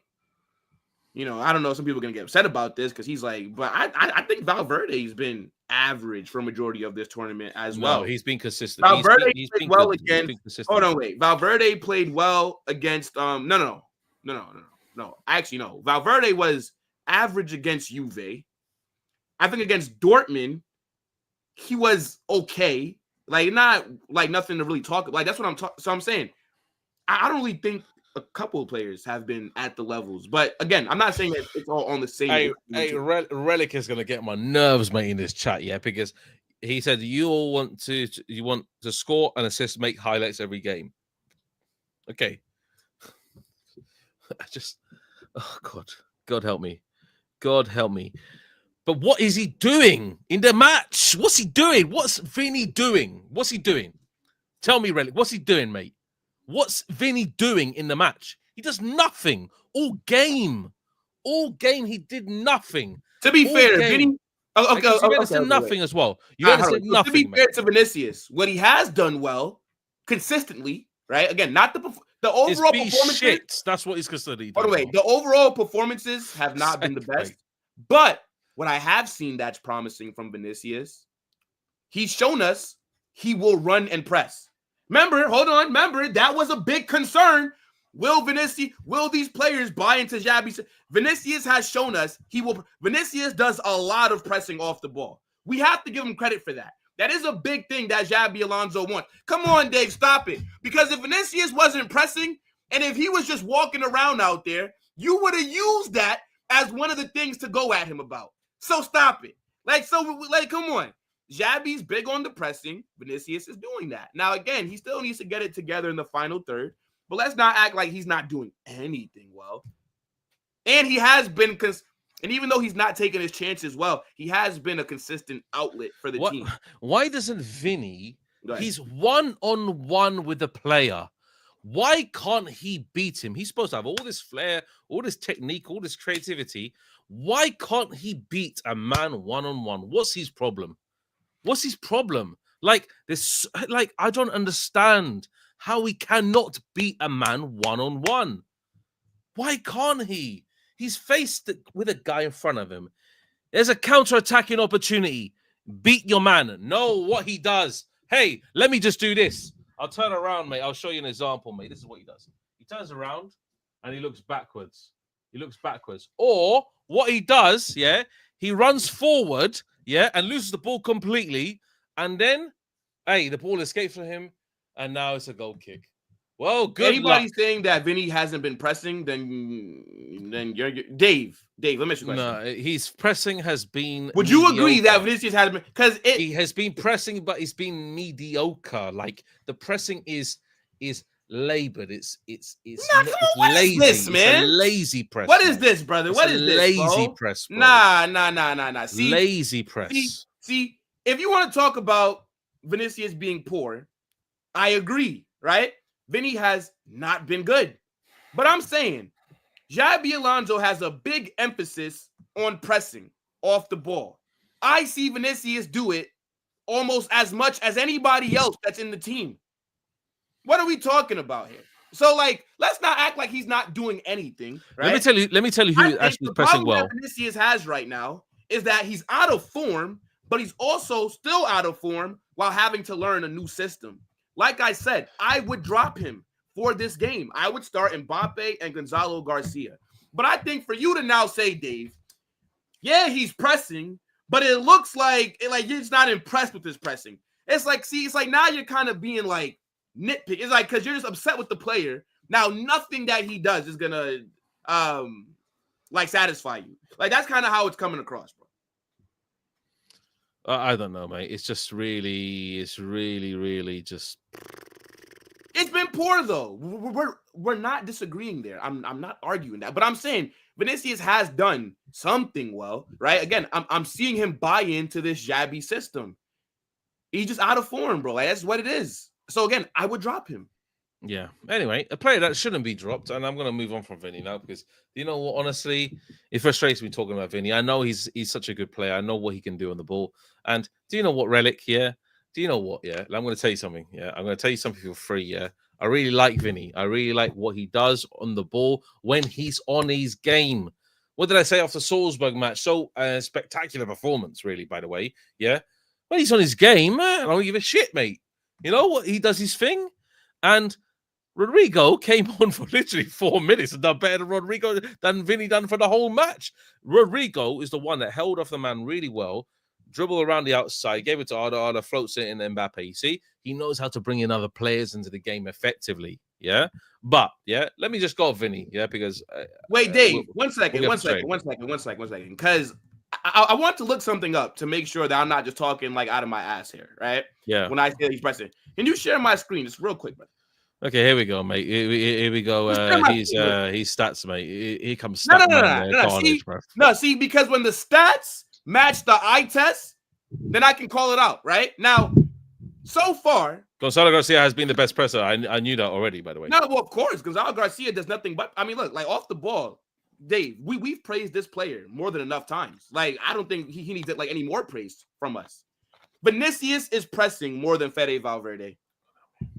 S2: you know, I don't know, some people are going to get upset about this because he's like, but I think Valverde's been average for a majority of this tournament as well.
S1: No, he's been consistent.
S2: Valverde played well against. Oh, no, wait. Valverde played well against. No. Actually, no. Valverde was average against Juve. I think against Dortmund, he was okay. Like, not like nothing to really talk about. Like, that's what I'm talking. So I'm saying, I don't really think a couple of players have been at the levels. But again, I'm not saying that it's all on the same.
S1: Relic is going to get my nerves, mate, in this chat, yeah, because he said you want to score and assist, make highlights every game. Okay. God help me. But what is he doing in the match? What's he doing? What's Vinny doing? What's he doing? Tell me, Relic. What's he doing, mate? What's Vinny doing in the match? He does nothing. All game, he did nothing.
S2: To be fair, Vinny...
S1: nothing as well. You said nothing,
S2: to be fair to Vinicius, what he has done well, consistently, right? Again, not the overall performances.
S1: Shit. That's what he's considered.
S2: By the way, the overall performances have not been the best. But what I have seen that's promising from Vinicius, he's shown us he will run and press. Remember, that was a big concern. Will these players buy into Xabi? Vinicius has shown us he will. Vinicius does a lot of pressing off the ball. We have to give him credit for that. That is a big thing that Xabi Alonso wants. Come on, Dave, stop it. Because if Vinicius wasn't pressing, and if he was just walking around out there, you would have used that as one of the things to go at him about. So stop it. Come on. Xabi's big on the pressing. Vinicius is doing that. Now, again, he still needs to get it together in the final third, but let's not act like he's not doing anything well. And he has been, and even though he's not taking his chances well, he has been a consistent outlet for the team.
S1: Why doesn't Vinny, he's one-on-one with the player. Why can't he beat him? He's supposed to have all this flair, all this technique, all this creativity. Why can't he beat a man one-on-one? What's his problem? Like this, I don't understand how he cannot beat a man one-on-one. Why can't he? He's faced with a guy in front of him. There's a counter-attacking opportunity. Beat your man. Know what he does. Hey, let me just do this. I'll turn around, mate. I'll show you an example, mate. This is what he does. He turns around and he looks backwards. Or what he does, he runs forward, and loses the ball completely. And then, the ball escapes from him, and now it's a goal kick. Well, good.
S2: Anybody saying that Vinny hasn't been pressing, then you're Dave. Let me ask you a question.
S1: No, his pressing has been.
S2: Would you agree that Vinicius has been? Because
S1: he has been pressing, but it's been mediocre. Like the pressing is labored. It's lazy.
S2: This, man?
S1: It's a lazy press.
S2: What is this, brother? What is this?
S1: Lazy press. Bro.
S2: Nah. See,
S1: lazy press.
S2: See, if you want to talk about Vinicius being poor, I agree. Right? Vinny has not been good. But I'm saying Xabi Alonso has a big emphasis on pressing off the ball. I see Vinicius do it almost as much as anybody else that's in the team. What are we talking about here? So, let's not act like he's not doing anything, right?
S1: Let me tell you who actually is pressing well.
S2: The problem that Vinicius has right now is that he's out of form, but he's also still out of form while having to learn a new system. Like I said, I would drop him for this game. I would start Mbappe and Gonzalo Garcia. But I think for you to now say, Dave, he's pressing, but it looks like you're just not impressed with his pressing. It's like now you're kind of being nitpick. It's like because you're just upset with the player. Now, nothing that he does is gonna like satisfy you. Like that's kind of how it's coming across, bro.
S1: I don't know, mate. It's really just.
S2: It's been poor though. We're not disagreeing there. I'm not arguing that, but I'm saying Vinicius has done something well, right? Again, I'm seeing him buy into this Xabi system. He's just out of form, bro. Like, that's what it is. So again, I would drop him.
S1: Yeah. Anyway, a player that shouldn't be dropped, and I'm going to move on from Vinny now because you know what? Honestly, it frustrates me talking about Vinny. I know he's such a good player. I know what he can do on the ball. And do you know what, Relic? Yeah. Do you know what? Yeah. I'm going to tell you something. Yeah. I'm going to tell you something for free. Yeah. I really like Vinny. I really like what he does on the ball when he's on his game. What did I say after Salzburg match? So spectacular performance, really. By the way, yeah. When he's on his game, man, I don't give a shit, mate. You know what? He does his thing, and Rodrigo came on for literally 4 minutes and done better than Vinny done for the whole match. Rodrigo is the one that held off the man really well, dribbled around the outside, gave it to Arda, floats it in Mbappe. You see, he knows how to bring in other players into the game effectively. Yeah, but yeah, let me just go off Vinny. Yeah, because
S2: wait, Dave, one second, because I want to look something up to make sure that I'm not just talking like out of my ass here, right?
S1: Yeah.
S2: When I say he's pressing, can you share my screen just real quick, man?
S1: Okay, here we go, mate. Here we go. He's stats, mate. Here comes
S2: No, see, because when the stats match the eye test, then I can call it out, right? Now, so far,
S1: Gonzalo Garcia has been the best presser. I knew that already, by the way.
S2: No, well, of course, Gonzalo Garcia does nothing but. I mean, look, like off the ball, Dave. We've praised this player more than enough times. Like, I don't think he needs like any more praise from us. Vinicius is pressing more than Fede Valverde.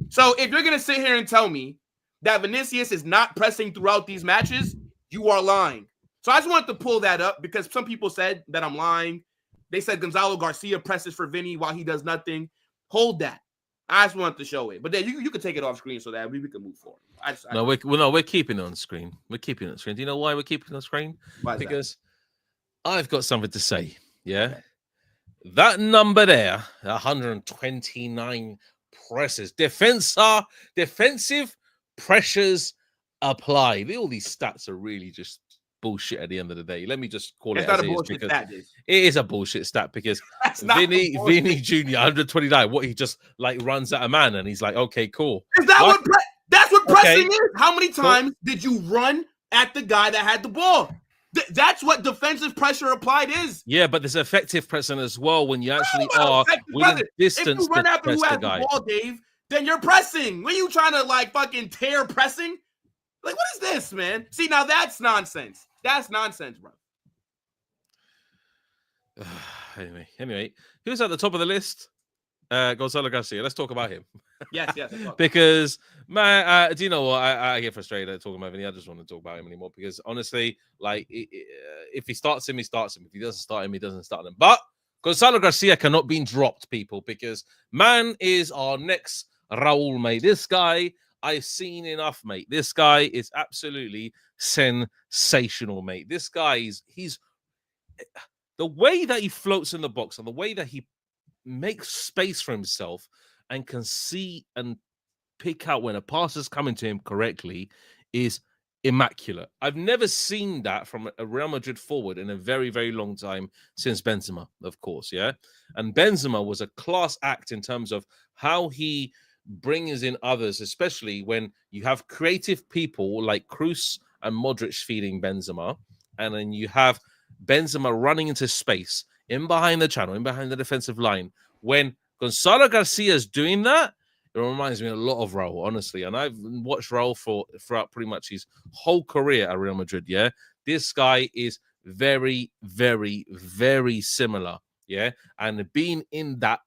S2: So if you're gonna sit here and tell me that Vinicius is not pressing throughout these matches, you are lying. So I just wanted to pull that up because some people said that I'm lying. They said Gonzalo Garcia presses for Vinny while he does nothing. Hold that. I just wanted to show it, but then you could take it off screen so that we can move forward.
S1: We're keeping it on screen. We're keeping it on screen. Do you know why we're keeping it on screen? Because I've got something to say. Yeah, okay. That number there, 129 presses, defensive pressures applied. All these stats are really just bullshit at the end of the day. Let me just call it as it is because it is a bullshit stat because Vinny Jr. 129. What he just like runs at a man and he's like, okay, cool.
S2: Is that that's what pressing is? How many times did you run at the guy that had the ball? That's what defensive pressure applied is.
S1: Yeah, but there's effective pressing as well when you actually are within distance.
S2: If you run after who has the ball, Dave, then you're pressing. When you trying to like fucking tear pressing? Like, what is this, man? See, now that's nonsense. That's nonsense, bro.
S1: Anyway, who's at the top of the list? Gonzalo Garcia. Let's talk about him.
S2: Yes.
S1: Because, man, do you know what? I get frustrated at talking about Vinny. I just want to talk about him anymore because, honestly, like, if he starts him, he starts him. If he doesn't start him, he doesn't start him. But Gonzalo Garcia cannot be dropped, people, because man is our next Raul, mate. This guy, I've seen enough, mate. This guy is absolutely sensational, mate. This guy he's the way that he floats in the box and the way that he makes space for himself and can see and pick out when a pass is coming to him correctly is immaculate. I've never seen that from a Real Madrid forward in a very, very long time since Benzema, of course, yeah? And Benzema was a class act in terms of how he brings in others, especially when you have creative people like Kroos and Modric feeding Benzema, and then you have Benzema running into space in behind the channel, in behind the defensive line. When Gonzalo Garcia is doing that, it reminds me a lot of Raul, honestly. And I've watched Raul throughout pretty much his whole career at Real Madrid, yeah? This guy is very, very, very similar, yeah? And being in that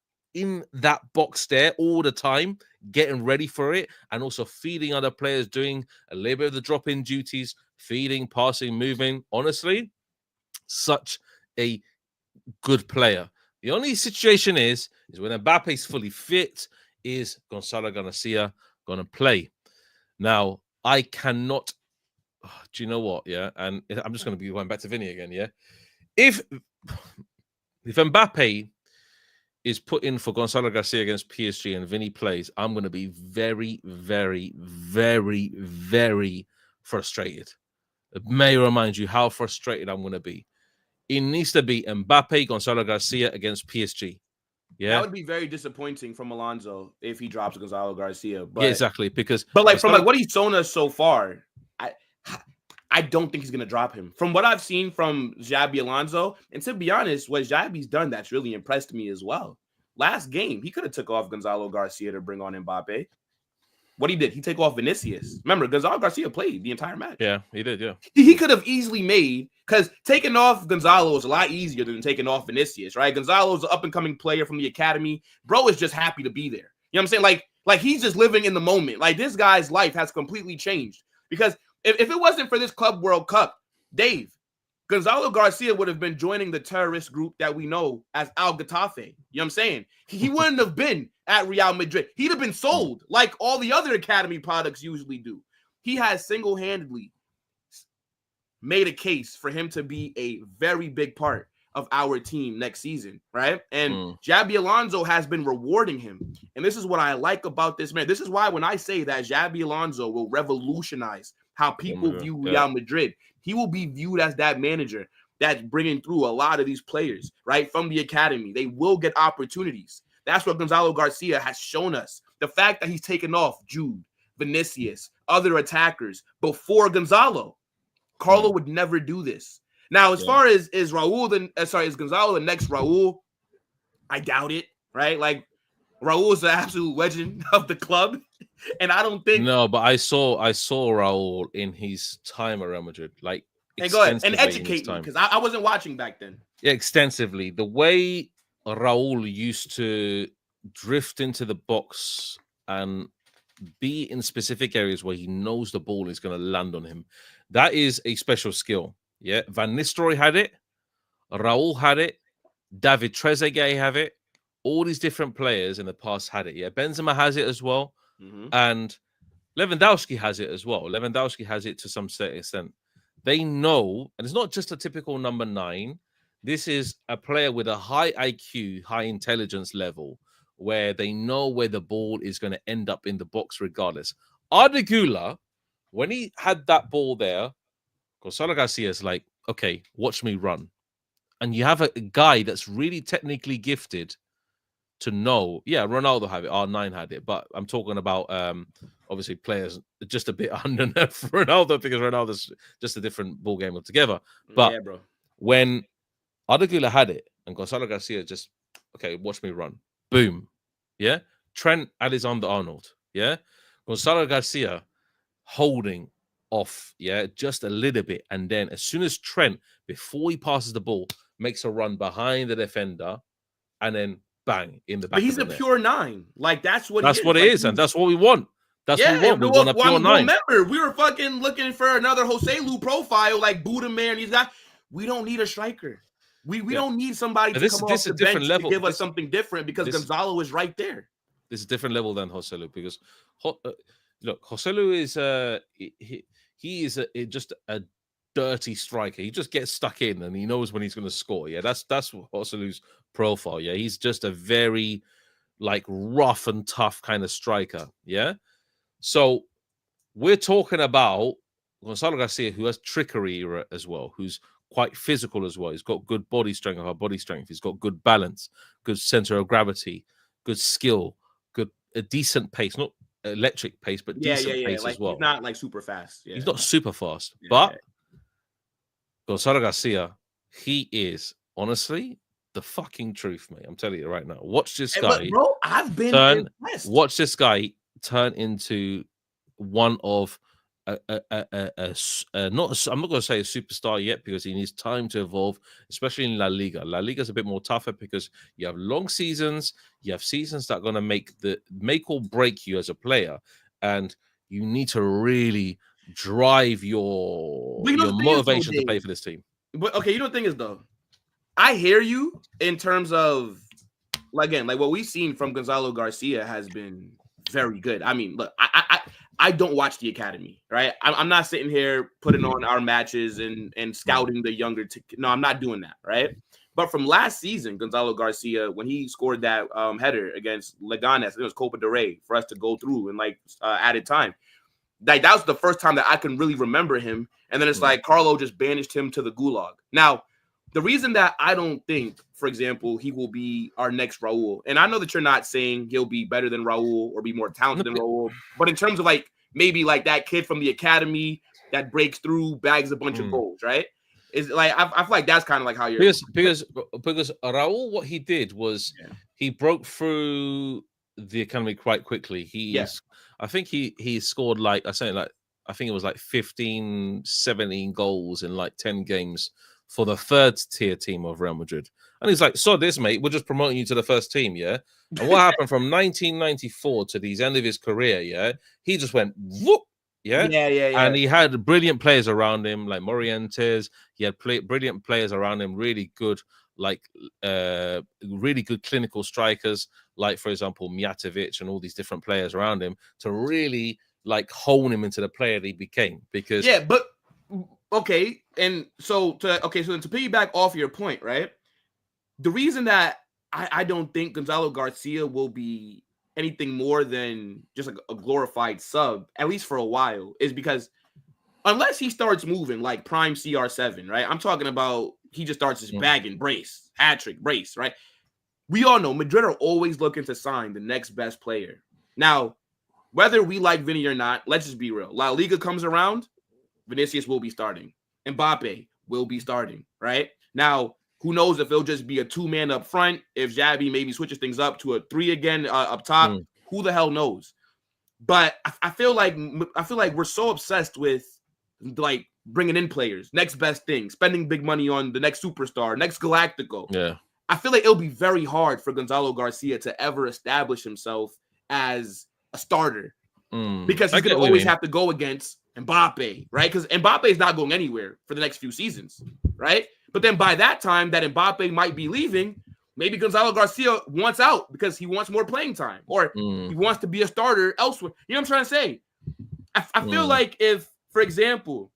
S1: box there all the time, getting ready for it, and also feeding other players, doing a little bit of the drop-in duties, feeding, passing, moving. Honestly, such a good player. The only situation is when Mbappe is fully fit, is Gonzalo Garcia going to play? Now, I cannot... do you know what, yeah? And I'm just going to be going back to Vinny again, yeah? If Mbappe is put in for Gonzalo Garcia against PSG and Vinny plays, I'm going to be very, very, very, very frustrated. It may remind you how frustrated I'm going to be. It needs to be Mbappe, Gonzalo Garcia against PSG. Yeah,
S2: that would be very disappointing from Alonso if he drops Gonzalo Garcia. But
S1: yeah, exactly. Because
S2: like from like what he's shown us so far, I don't think he's gonna drop him. From what I've seen from Xabi Alonso, and to be honest, what Xabi's done that's really impressed me as well. Last game, he could have took off Gonzalo Garcia to bring on Mbappe. What he did, he take off Vinicius. Remember, Gonzalo Garcia played the entire match.
S1: Yeah, he did. Yeah,
S2: he could have easily made, because taking off Gonzalo is a lot easier than taking off Vinicius, right? Gonzalo's an up and coming player from the academy. Bro is just happy to be there. You know what I'm saying? Like he's just living in the moment. Like this guy's life has completely changed because if it wasn't for this Club World Cup, Dave, Gonzalo Garcia would have been joining the terrorist group that we know as Al Getafe. You know what I'm saying? He wouldn't have been at Real Madrid. He'd have been sold like all the other academy products usually do. He has single-handedly made a case for him to be a very big part of our team next season, right? And Xabi Alonso has been rewarding him. And this is what I like about this man. This is why when I say that Xabi Alonso will revolutionize how people view Real Madrid, he will be viewed as that manager that's bringing through a lot of these players, right, from the academy. They will get opportunities. That's what Gonzalo Garcia has shown us. The fact that he's taken off Jude, Vinicius, other attackers before Gonzalo. Carlo would never do this. Now, as far as Raul, is Gonzalo the next Raul? I doubt it, right? Like, Raul is the absolute legend of the club. And I don't think...
S1: No, but I saw Raul in his time at Real Madrid. Like,
S2: and go ahead and educate me, because I wasn't watching back then.
S1: Yeah, extensively. The way Raul used to drift into the box and be in specific areas where he knows the ball is going to land on him, that is a special skill. Yeah, Van Nistelrooy had it, Raul had it, David Trezeguet have it. All these different players in the past had it. Yeah, Benzema has it as well, and Lewandowski has it as well. Lewandowski has it to some certain extent. They know, and it's not just a typical number 9. This is a player with a high IQ, high intelligence level, where they know where the ball is going to end up in the box regardless. Arda Güler, when he had that ball there, Gonzalo Garcia is like, okay, watch me run. And you have a guy that's really technically gifted to know. Yeah, Ronaldo had it, R9 had it, but I'm talking about obviously players just a bit underneath Ronaldo, because Ronaldo's just a different ball game altogether. But
S2: yeah, bro,
S1: when Arda Güler had it and Gonzalo Garcia just, okay, watch me run. Boom. Yeah. Trent Alexander-Arnold. Yeah. Gonzalo Garcia holding off, yeah, just a little bit. And then as soon as Trent, before he passes the ball, makes a run behind the defender and then bang in the back.
S2: But he's a pure 9. Like, that's what
S1: it is. And that's what we want. That's what we want. We want a pure 9.
S2: Remember, we were fucking looking for another Joselu profile like Buddha Man. He's got, we don't need a striker. We don't need somebody to come off the bench to give us something different, because Gonzalo is right there.
S1: This is a different level than Joselu, because look, Joselu is he is just a dirty striker. He just gets stuck in and he knows when he's going to score. Yeah, that's Joselu's profile. Yeah, he's just a very like rough and tough kind of striker. Yeah, so we're talking about Gonzalo Garcia, who has trickery as well, who's quite physical as well. He's got good body strength, He's got good balance, good center of gravity, good skill, a decent pace, not electric pace, but decent pace
S2: like,
S1: as well.
S2: He's not like super fast.
S1: He's not super fast, but Gonzalo Garcia, he is honestly the fucking truth, mate. I'm telling you right now. Watch this guy.
S2: But bro, I've been impressed.
S1: Watch this guy turn into one of not I'm not going to say a superstar yet, because he needs time to evolve, especially in La Liga. La Liga is a bit more tougher because you have long seasons, you have seasons that are going to make or break you as a player, and you need to really drive your motivation to play for this team.
S2: But okay, you know the thing is though, I hear you in terms of like what we've seen from Gonzalo Garcia has been very good. I mean, look, I don't watch the academy, right? I'm not sitting here putting on our matches and scouting the younger. No, I'm not doing that, right? But from last season, Gonzalo Garcia, when he scored that header against Leganes, it was Copa del Rey for us to go through in like added time. Like that was the first time that I can really remember him. And then it's like Carlo just banished him to the gulag. Now, the reason that I don't think, for example, he will be our next Raul, and I know that you're not saying he'll be better than Raul or be more talented than Raul, but in terms of like maybe like that kid from the academy that breaks through, bags a bunch of goals, right? Is like I feel like that's kind of like how you're
S1: because Raul, what he did was he broke through the academy quite quickly. I think he scored like I think it was like 15, 17 goals in like 10 games for the third tier team of Real Madrid. And he's like, so this, mate, we're just promoting you to the first team, yeah? And what happened from 1994 to the end of his career, yeah? He just went, whoop, yeah? And he had brilliant players around him, like Morientes. He had brilliant players around him, really good, like really good clinical strikers, like, for example, Mijatovic and all these different players around him to really, like, hone him into the player that he became. Because...
S2: Yeah, but... Okay, and so to piggyback off your point, right? The reason that I don't think Gonzalo Garcia will be anything more than just a glorified sub, at least for a while, is because unless he starts moving like prime CR7, right? I'm talking about he just starts his bagging, brace, hat-trick, brace, right? We all know Madrid are always looking to sign the next best player. Now, whether we like Vinny or not, let's just be real. La Liga comes around, Vinicius will be starting. Mbappe will be starting, right? Now, who knows if it'll just be a two-man up front, if Xavi maybe switches things up to a three again up top. Who the hell knows? But I feel like we're so obsessed with like bringing in players, next best thing, spending big money on the next superstar, next Galactico.
S1: Yeah.
S2: I feel like it'll be very hard for Gonzalo Garcia to ever establish himself as a starter because he's going to always have to go against Mbappe, right? Because Mbappe is not going anywhere for the next few seasons, right? But then by that time that Mbappe might be leaving, maybe Gonzalo Garcia wants out because he wants more playing time or he wants to be a starter elsewhere. You know what I'm trying to say? I feel like if, for example,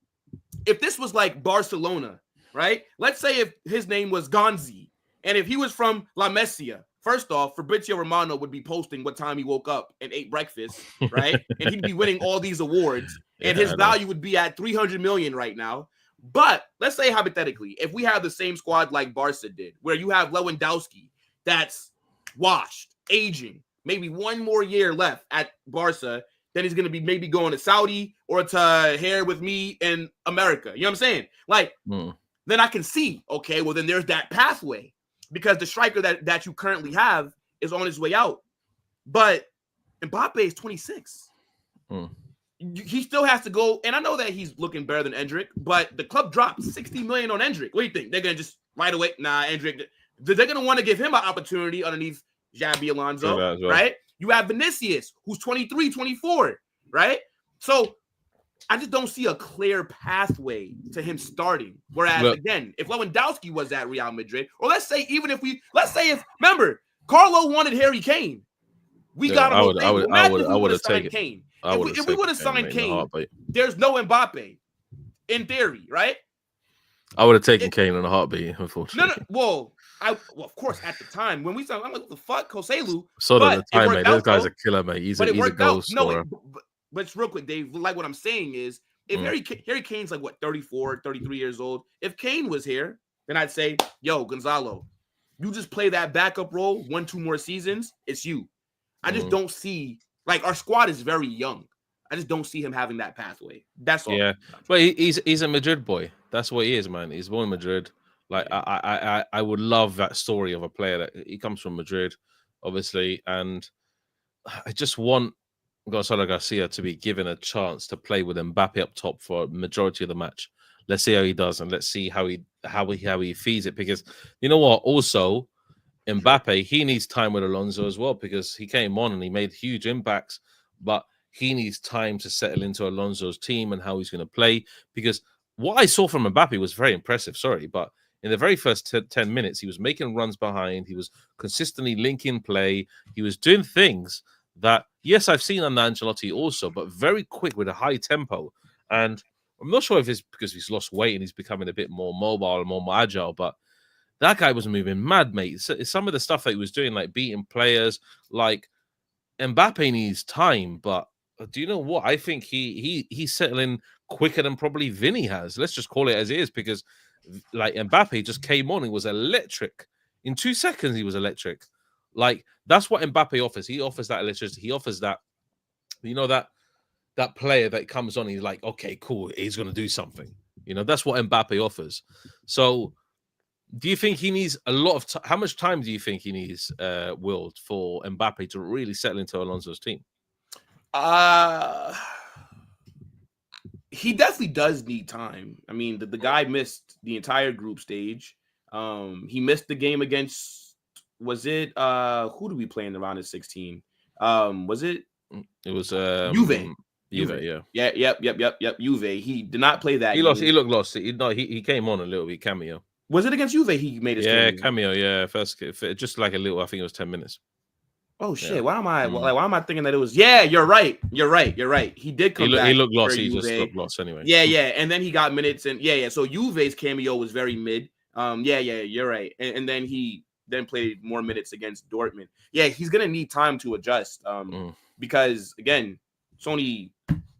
S2: if this was like Barcelona, right? Let's say if his name was Gonzi and if he was from La Masia, first off, Fabrizio Romano would be posting what time he woke up and ate breakfast, right? And he'd be winning all these awards and his value would be at 300 million right now. But let's say hypothetically, if we have the same squad like Barca did, where you have Lewandowski that's washed, aging, maybe one more year left at Barca, then he's going to be maybe going to Saudi or to here with me in America. You know what I'm saying? Like, then I can see, okay, well, then there's that pathway because the striker that you currently have is on his way out. But Mbappe is 26. He still has to go, and I know that he's looking better than Endrick, but the club dropped 60 million on Endrick. What do you think? They're going to just right away, Endrick, they're going to want to give him an opportunity underneath Xabi Alonso, right? You have Vinicius, who's 23, 24, right? So I just don't see a clear pathway to him starting. Whereas, again, if Lewandowski was at Real Madrid, or let's say remember, Carlo wanted Harry Kane. We got him.
S1: I would have taken
S2: Kane. If we would have signed Kane, there's no Mbappe, in theory, right?
S1: I would have taken Kane in a heartbeat, unfortunately.
S2: Well, of course, at the time when we signed, I'm like, what the fuck, Joselu?
S1: So at the time, mate, this guy's a killer, mate. He's a goal scorer.
S2: But real quick, Dave, like what I'm saying is, if Harry Kane's like, 34, 33 years old, if Kane was here, then I'd say, yo, Gonzalo, you just play that backup role 1-2 more seasons, it's you. I just don't see, like, our squad is very young. I just don't see him having that pathway. That's all.
S1: Yeah, but he's a Madrid boy. That's what he is, man. He's born in Madrid. Like, I would love that story of a player that he comes from Madrid, obviously, and I just want Gonzalo Garcia to be given a chance to play with Mbappe up top for a majority of the match. Let's see how he does, and let's see how he feeds it. Because you know what, also Mbappe, he needs time with Alonso as well, because he came on and he made huge impacts, but he needs time to settle into Alonso's team and how he's going to play. Because what I saw from Mbappe was very impressive. Sorry, but in the very first 10 minutes, he was making runs behind. He was consistently linking play. He was doing things that, yes, I've seen on Ancelotti also, but very quick with a high tempo. And I'm not sure if it's because he's lost weight and he's becoming a bit more mobile and more agile, but that guy was moving mad, mate. Some of the stuff that he was doing, like beating players, like Mbappe needs time, but do you know what? I think he's settling quicker than probably Vinny has. Let's just call it as it is, because like Mbappe just came on and was electric. In 2 seconds, he was electric. Like that's what Mbappe offers. He offers that electricity. He offers that, you know, that player that comes on. He's like, okay, cool. He's gonna do something. You know, that's what Mbappe offers. So, do you think he needs a lot of how much time do you think he needs, Will, for Mbappe to really settle into Alonso's team?
S2: He definitely does need time. I mean, the guy missed the entire group stage. He missed the game against, was it who did we play in the round of 16? Was it?
S1: It was
S2: Juve.
S1: Yeah.
S2: Yep. Juve. He did not play that.
S1: He lost. He looked lost. He came on a little bit cameo.
S2: Was it against Juve? He made his
S1: cameo. Yeah, first just like a little. I think it was 10 minutes.
S2: Oh shit! Yeah. Why am I thinking that it was? Yeah, you're right. He did come back.
S1: He looked lost. He just looked lost anyway.
S2: Yeah. And then he got minutes and yeah. So Juve's cameo was very mid. You're right. And then he played more minutes against Dortmund. Yeah, he's gonna need time to adjust. Because again, it's only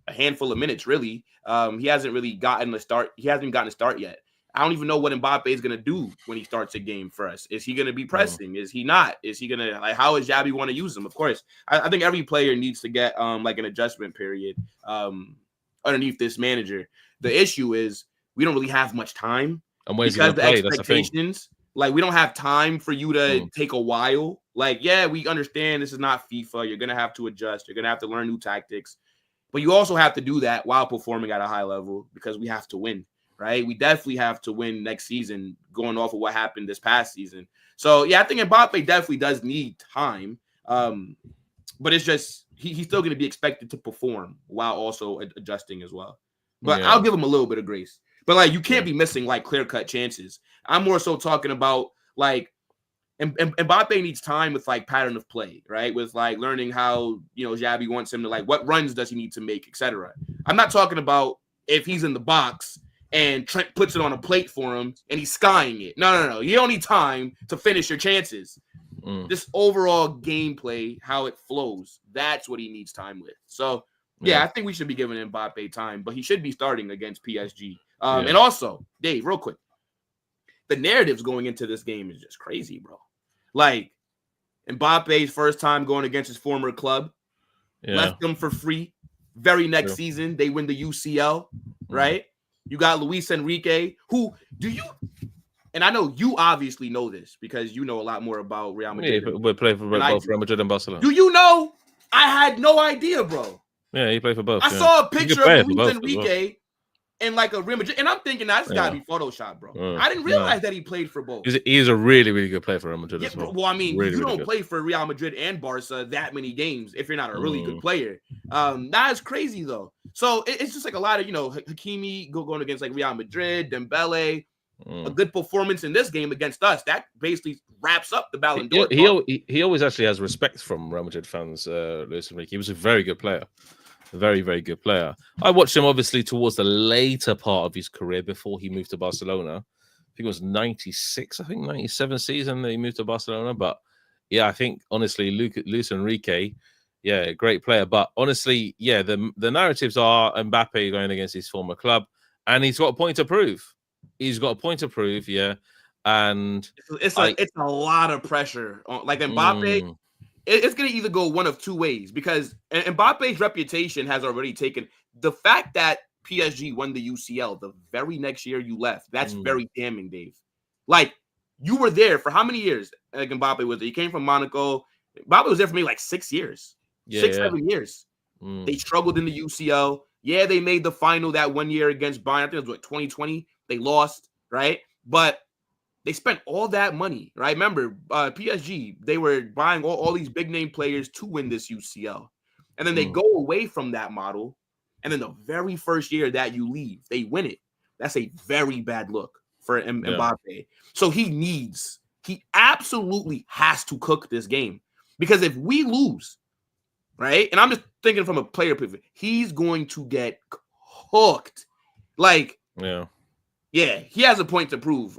S2: a handful of minutes really. He hasn't really gotten a start. He hasn't even gotten a start yet. I don't even know what Mbappe is going to do when he starts a game for us. Is he going to be pressing? Is he not? Is he going to, like, how is Xabi want to use him? Of course, I think every player needs to get like an adjustment period underneath this manager. The issue is we don't really have much time.
S1: And where's he going to play?
S2: Expectations, like, we don't have time for you to take a while. Like, yeah, we understand this is not FIFA. You're going to have to adjust. You're going to have to learn new tactics. But you also have to do that while performing at a high level because we have to win. Right, we definitely have to win next season, going off of what happened this past season. So yeah, I think Mbappe definitely does need time, but it's just he's still going to be expected to perform while also adjusting as well. But I'll give him a little bit of grace. But like, you can't be missing like clear-cut chances. I'm more so talking about like Mbappe needs time with like pattern of play, right? With like learning how, you know, Xabi wants him to, like, what runs does he need to make, etc. I'm not talking about if he's in the box and Trent puts it on a plate for him and he's skying it. No. You don't need time to finish your chances. This overall gameplay, how it flows, that's what he needs time with. So, yeah, I think we should be giving Mbappe time, but he should be starting against PSG. And also, Dave, real quick, the narratives going into this game is just crazy, bro. Like, Mbappe's first time going against his former club, left them for free. Very next season, they win the UCL, right? You got Luis Enrique, who and I know you obviously know this because you know a lot more about Real Madrid.
S1: Yeah, we play for both Real Madrid and Barcelona.
S2: Do you know? I had no idea, bro.
S1: Yeah, he played for both.
S2: I saw a picture of Luis Enrique in like a Real Madrid, and I'm thinking that's gotta be Photoshop, bro. I didn't realize that he played for both.
S1: He's a really, really good player for Real Madrid as well.
S2: Well, I mean, you don't play for Real Madrid and Barca that many games if you're not a really good player. That is crazy though. So it's just like a lot of, you know, Hakimi going against like Real Madrid, Dembele, a good performance in this game against us. That basically wraps up the Ballon d'Or.
S1: He always actually has respect from Real Madrid fans, Luis Enrique. He was a very good player. A very, very good player. I watched him obviously towards the later part of his career before he moved to Barcelona. I think it was 96, 97 season that he moved to Barcelona. But yeah, I think honestly, Luis Enrique, yeah, great player. But honestly, yeah, the narratives are Mbappe going against his former club, and he's got a point to prove. Yeah. And
S2: it's a lot of pressure on, like, Mbappe. It's going to either go one of two ways because Mbappe's reputation has already taken the fact that PSG won the UCL the very next year you left. That's very damning, Dave. Like, you were there for how many years? Like, Mbappe was there. He came from Monaco. Mbappe was there for maybe like 6 years, 7 years. They struggled in the UCL. Yeah, they made the final that 1 year against Bayern. I think it was what, 2020. They lost, right? But they spent all that money, right? Remember, PSG, they were buying all these big-name players to win this UCL. And then they go away from that model, and then the very first year that you leave, they win it. That's a very bad look for Mbappe. So he absolutely has to cook this game. Because if we lose, right, and I'm just thinking from a player perspective, he's going to get cooked. Like, yeah, he has a point to prove.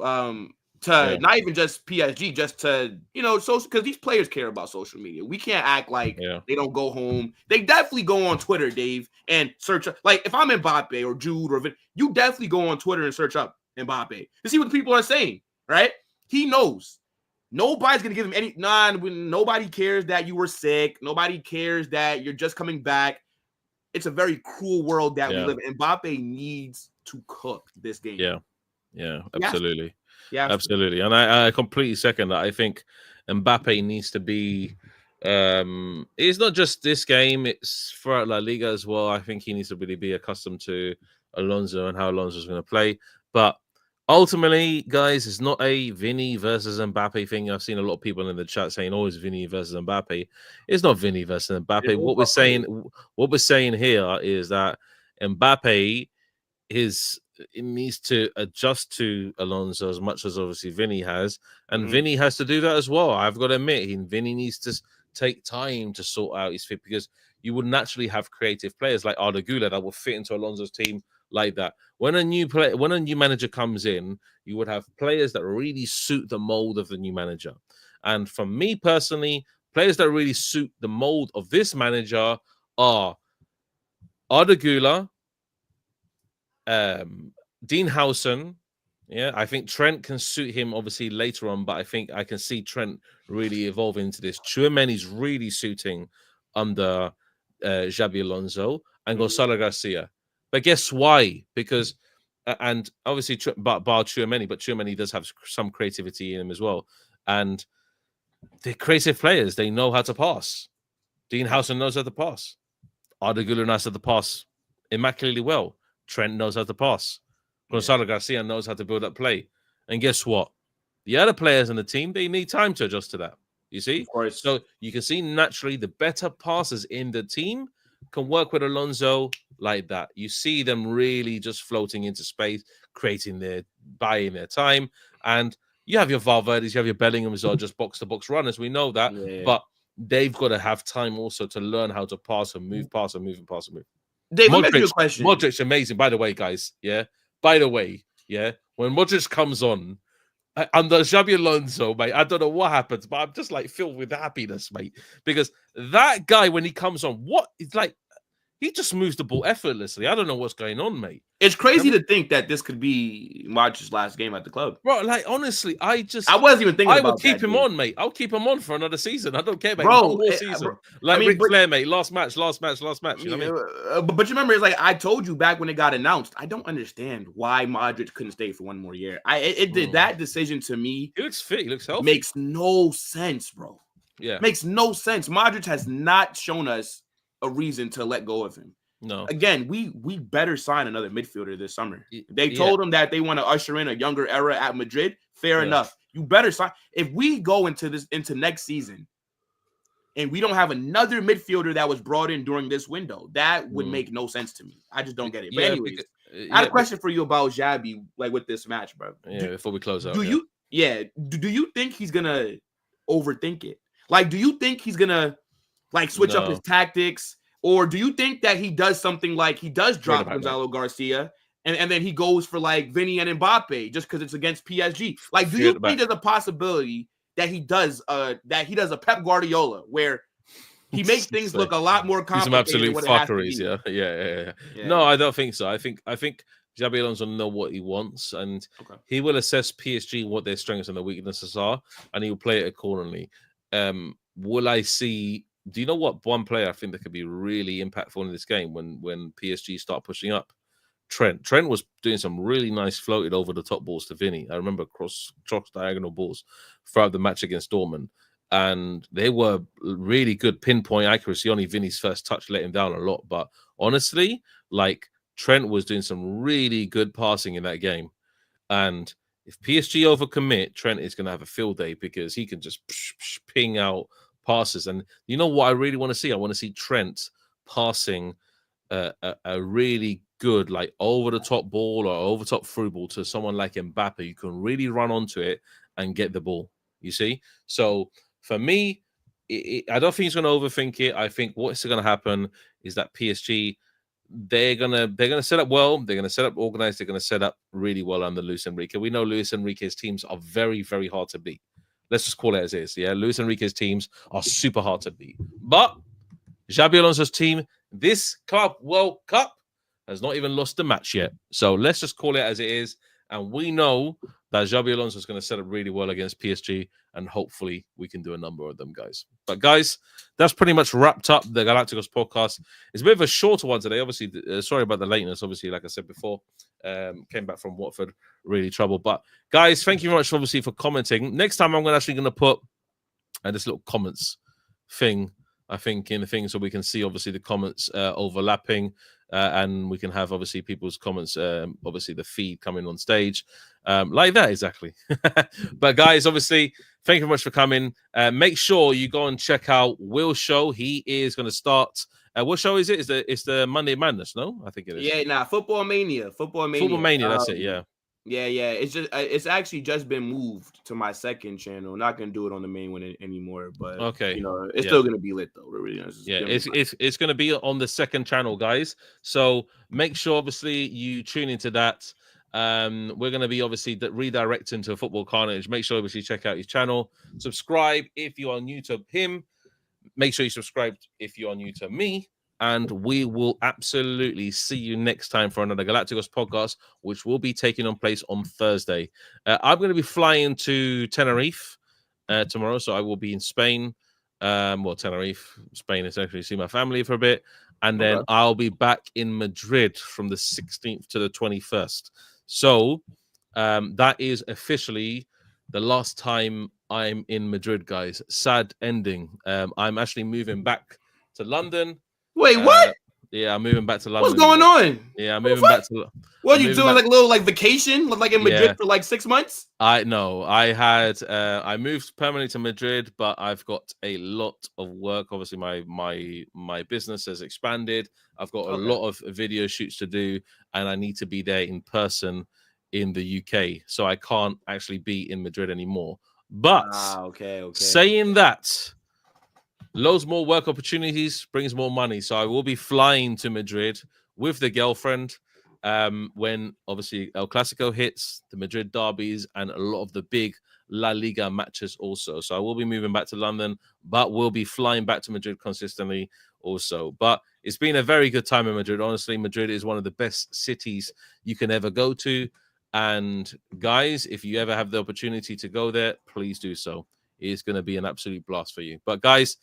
S2: to not even just PSG, just to, social, because these players care about social media. We can't act like they don't go home. They definitely go on Twitter, Dave, and search. Like, if I'm Mbappe or Jude or you definitely go on Twitter and search up Mbappe to see what the people are saying, right? He knows. Nobody's going to give him any. Nobody cares that you were sick. Nobody cares that you're just coming back. It's a very cruel world that we live in. Mbappe needs to cook this game.
S1: Yeah, absolutely.
S2: Yeah,
S1: absolutely. And I completely second that. I think Mbappe needs to be it's not just this game, it's throughout La Liga as well. I think he needs to really be accustomed to Alonso and how Alonso's going to play. But ultimately, guys, it's not a Vinny versus Mbappe thing. I've seen a lot of people in the chat saying, "Oh, it's Vinny versus Mbappe." It's not Vinny versus Mbappe. What we're saying here is that Mbappe it needs to adjust to Alonso as much as obviously Vinny has, and Vinny has to do that as well. I've got to admit, Vinny needs to take time to sort out his fit, because you would naturally have creative players like Arda Güler that will fit into Alonso's team like that. When a new manager comes in, you would have players that really suit the mold of the new manager. And for me personally, players that really suit the mold of this manager are Arda Güler, Dean Howson. I think Trent can suit him obviously later on, but I think I can see Trent really evolving into this. Tchouameni's really suiting under Xabi Alonso and Gonzalo Garcia. But guess why? Because and obviously bar Tchouameni, but Tchouameni does have some creativity in him as well. And they're creative players. They know how to pass. Dean Howson knows how to pass. Arda Güler knows how to pass immaculately well. Trent knows how to pass. Gonzalo Garcia knows how to build up play. And guess what? The other players in the team, they need time to adjust to that. You see?
S2: Of course.
S1: So you can see naturally the better passers in the team can work with Alonso like that. You see them really just floating into space, buying their time. And you have your Valverdes, you have your Bellinghams, or just box-to-box runners. We know that. Yeah. But they've got to have time also to learn how to pass and move, pass and move, and pass and move.
S2: Dave, let me ask you a question.
S1: Modric's amazing, by the way, guys. By the way, when Modric comes on under Xabi Alonso, mate, I don't know what happens, but I'm just like filled with happiness, mate, because that guy, when he comes on, it's like he just moves the ball effortlessly. I don't know what's going on, mate.
S2: It's crazy to think that this could be Modric's last game at the club.
S1: Bro, like, honestly, I wasn't
S2: even thinking about that.
S1: I would keep him on, mate. I'll keep him on for another season. I don't care, mate.
S2: Bro,
S1: one more season. Ric Flair, mate. Last match. You know what I mean?
S2: But you remember, it's like I told you back when it got announced, I don't understand why Modric couldn't stay for one more year. It did that decision to me.
S1: He looks fit. He looks healthy.
S2: Makes no sense, bro.
S1: Yeah.
S2: Makes no sense. Modric has not shown us a reason to let go of him.
S1: No.
S2: Again, we better sign another midfielder this summer. They told him that they want to usher in a younger era at Madrid. Fair enough. You better sign. If we go into next season and we don't have another midfielder that was brought in during this window, that would make no sense to me. I just don't get it. But anyways, I had a question for you about Xabi, like with this match, bro.
S1: Before we close out.
S2: Do you think he's gonna overthink it? Like, do you think he's gonna like switch up his tactics? Or do you think that he does something like he does drop Gonzalo Garcia and then he goes for like Vinny and Mbappe just because it's against PSG? Like, do you think there's a possibility that he does a Pep Guardiola where he makes things look a lot more complicated?
S1: Some absolute fuckeries, yeah. No, I don't think so. I think Xabi Alonso know what he wants, and he will assess PSG what their strengths and their weaknesses are, and he will play it accordingly. Will I see? Do you know what one player I think that could be really impactful in this game when PSG start pushing up? Trent. Trent was doing some really nice floated over the top balls to Vinny. I remember cross diagonal balls throughout the match against Dortmund, and they were really good pinpoint accuracy. Only Vinny's first touch let him down a lot, but honestly, like Trent was doing some really good passing in that game. And if PSG overcommit, Trent is going to have a field day because he can just ping out passes. And you know what I really want to see? I want to see Trent passing a really good, like over the top ball or over top through ball to someone like Mbappe. You can really run onto it and get the ball. You see? So for me, I don't think he's going to overthink it. I think what's going to happen is that PSG, they're gonna set up well. They're gonna set up organized. They're gonna set up really well under Luis Enrique. We know Luis Enrique's teams are very, very hard to beat. Let's just call it as is. Yeah, Luis Enrique's teams are super hard to beat. But Xabi Alonso's team, this Club World Cup, has not even lost a match yet. So let's just call it as it is. And we know that Xabi Alonso is going to set up really well against PSG, and hopefully we can do a number of them, guys. But guys, that's pretty much wrapped up the Galacticos podcast. It's a bit of a shorter one today. Obviously, sorry about the lateness. Obviously, like I said before, came back from Watford, really troubled. But guys, thank you very much, obviously, for commenting. Next time, I'm actually going to put this little comments thing, I think, in the thing, so we can see obviously the comments overlapping, and we can have obviously people's comments, obviously the feed coming on stage, like that exactly. But guys, obviously, thank you very much for coming. Make sure you go and check out Will's show. He is going to start. What show is it? It's the Monday Madness? No, I think it is.
S2: Yeah, Football Mania.
S1: Football Mania. That's it. Yeah.
S2: Yeah. It's actually just been moved to my second channel. Not gonna do it on the main one anymore, but
S1: okay,
S2: it's still gonna be lit though.
S1: It's gonna be on the second channel, guys. So make sure, obviously, you tune into that. We're gonna be obviously redirecting to Football Carnage. Make sure, obviously, check out his channel. Subscribe if you are new to him. Make sure you subscribe if you are new to me. And we will absolutely see you next time for another Galacticos podcast, which will be taking on place on Thursday. I'm going to be flying to Tenerife tomorrow, so I will be in Spain. Tenerife, Spain, essentially, see my family for a bit. And then I'll be back in Madrid from the 16th to the 21st. So that is officially the last time I'm in Madrid, guys. Sad ending. I'm actually moving back to London.
S2: Wait, what?
S1: Yeah, I'm moving back to London.
S2: What's going on?
S1: Yeah, I'm moving back to.
S2: What are you doing? Like a little vacation? Like in Madrid for like 6 months?
S1: I moved permanently to Madrid, but I've got a lot of work. Obviously, my business has expanded. I've got a lot of video shoots to do, and I need to be there in person in the UK. So I can't actually be in Madrid anymore. But saying that, loads more work opportunities brings more money. So I will be flying to Madrid with the girlfriend when obviously El Clasico hits, the Madrid derbies, and a lot of the big LaLiga matches also. So I will be moving back to London, but we'll be flying back to Madrid consistently also. But it's been a very good time in Madrid. Honestly, Madrid is one of the best cities you can ever go to. And guys, if you ever have the opportunity to go there, please do so. It's going to be an absolute blast for you. But guys,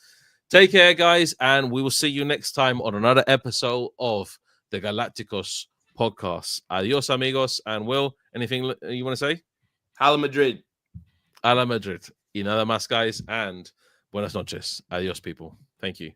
S1: take care, guys, and we will see you next time on another episode of the Galacticos podcast. Adios, amigos. And Will, anything you want to say?
S2: Hala Madrid.
S1: Hala Madrid. Y nada más, guys, and buenas noches. Adios, people. Thank you.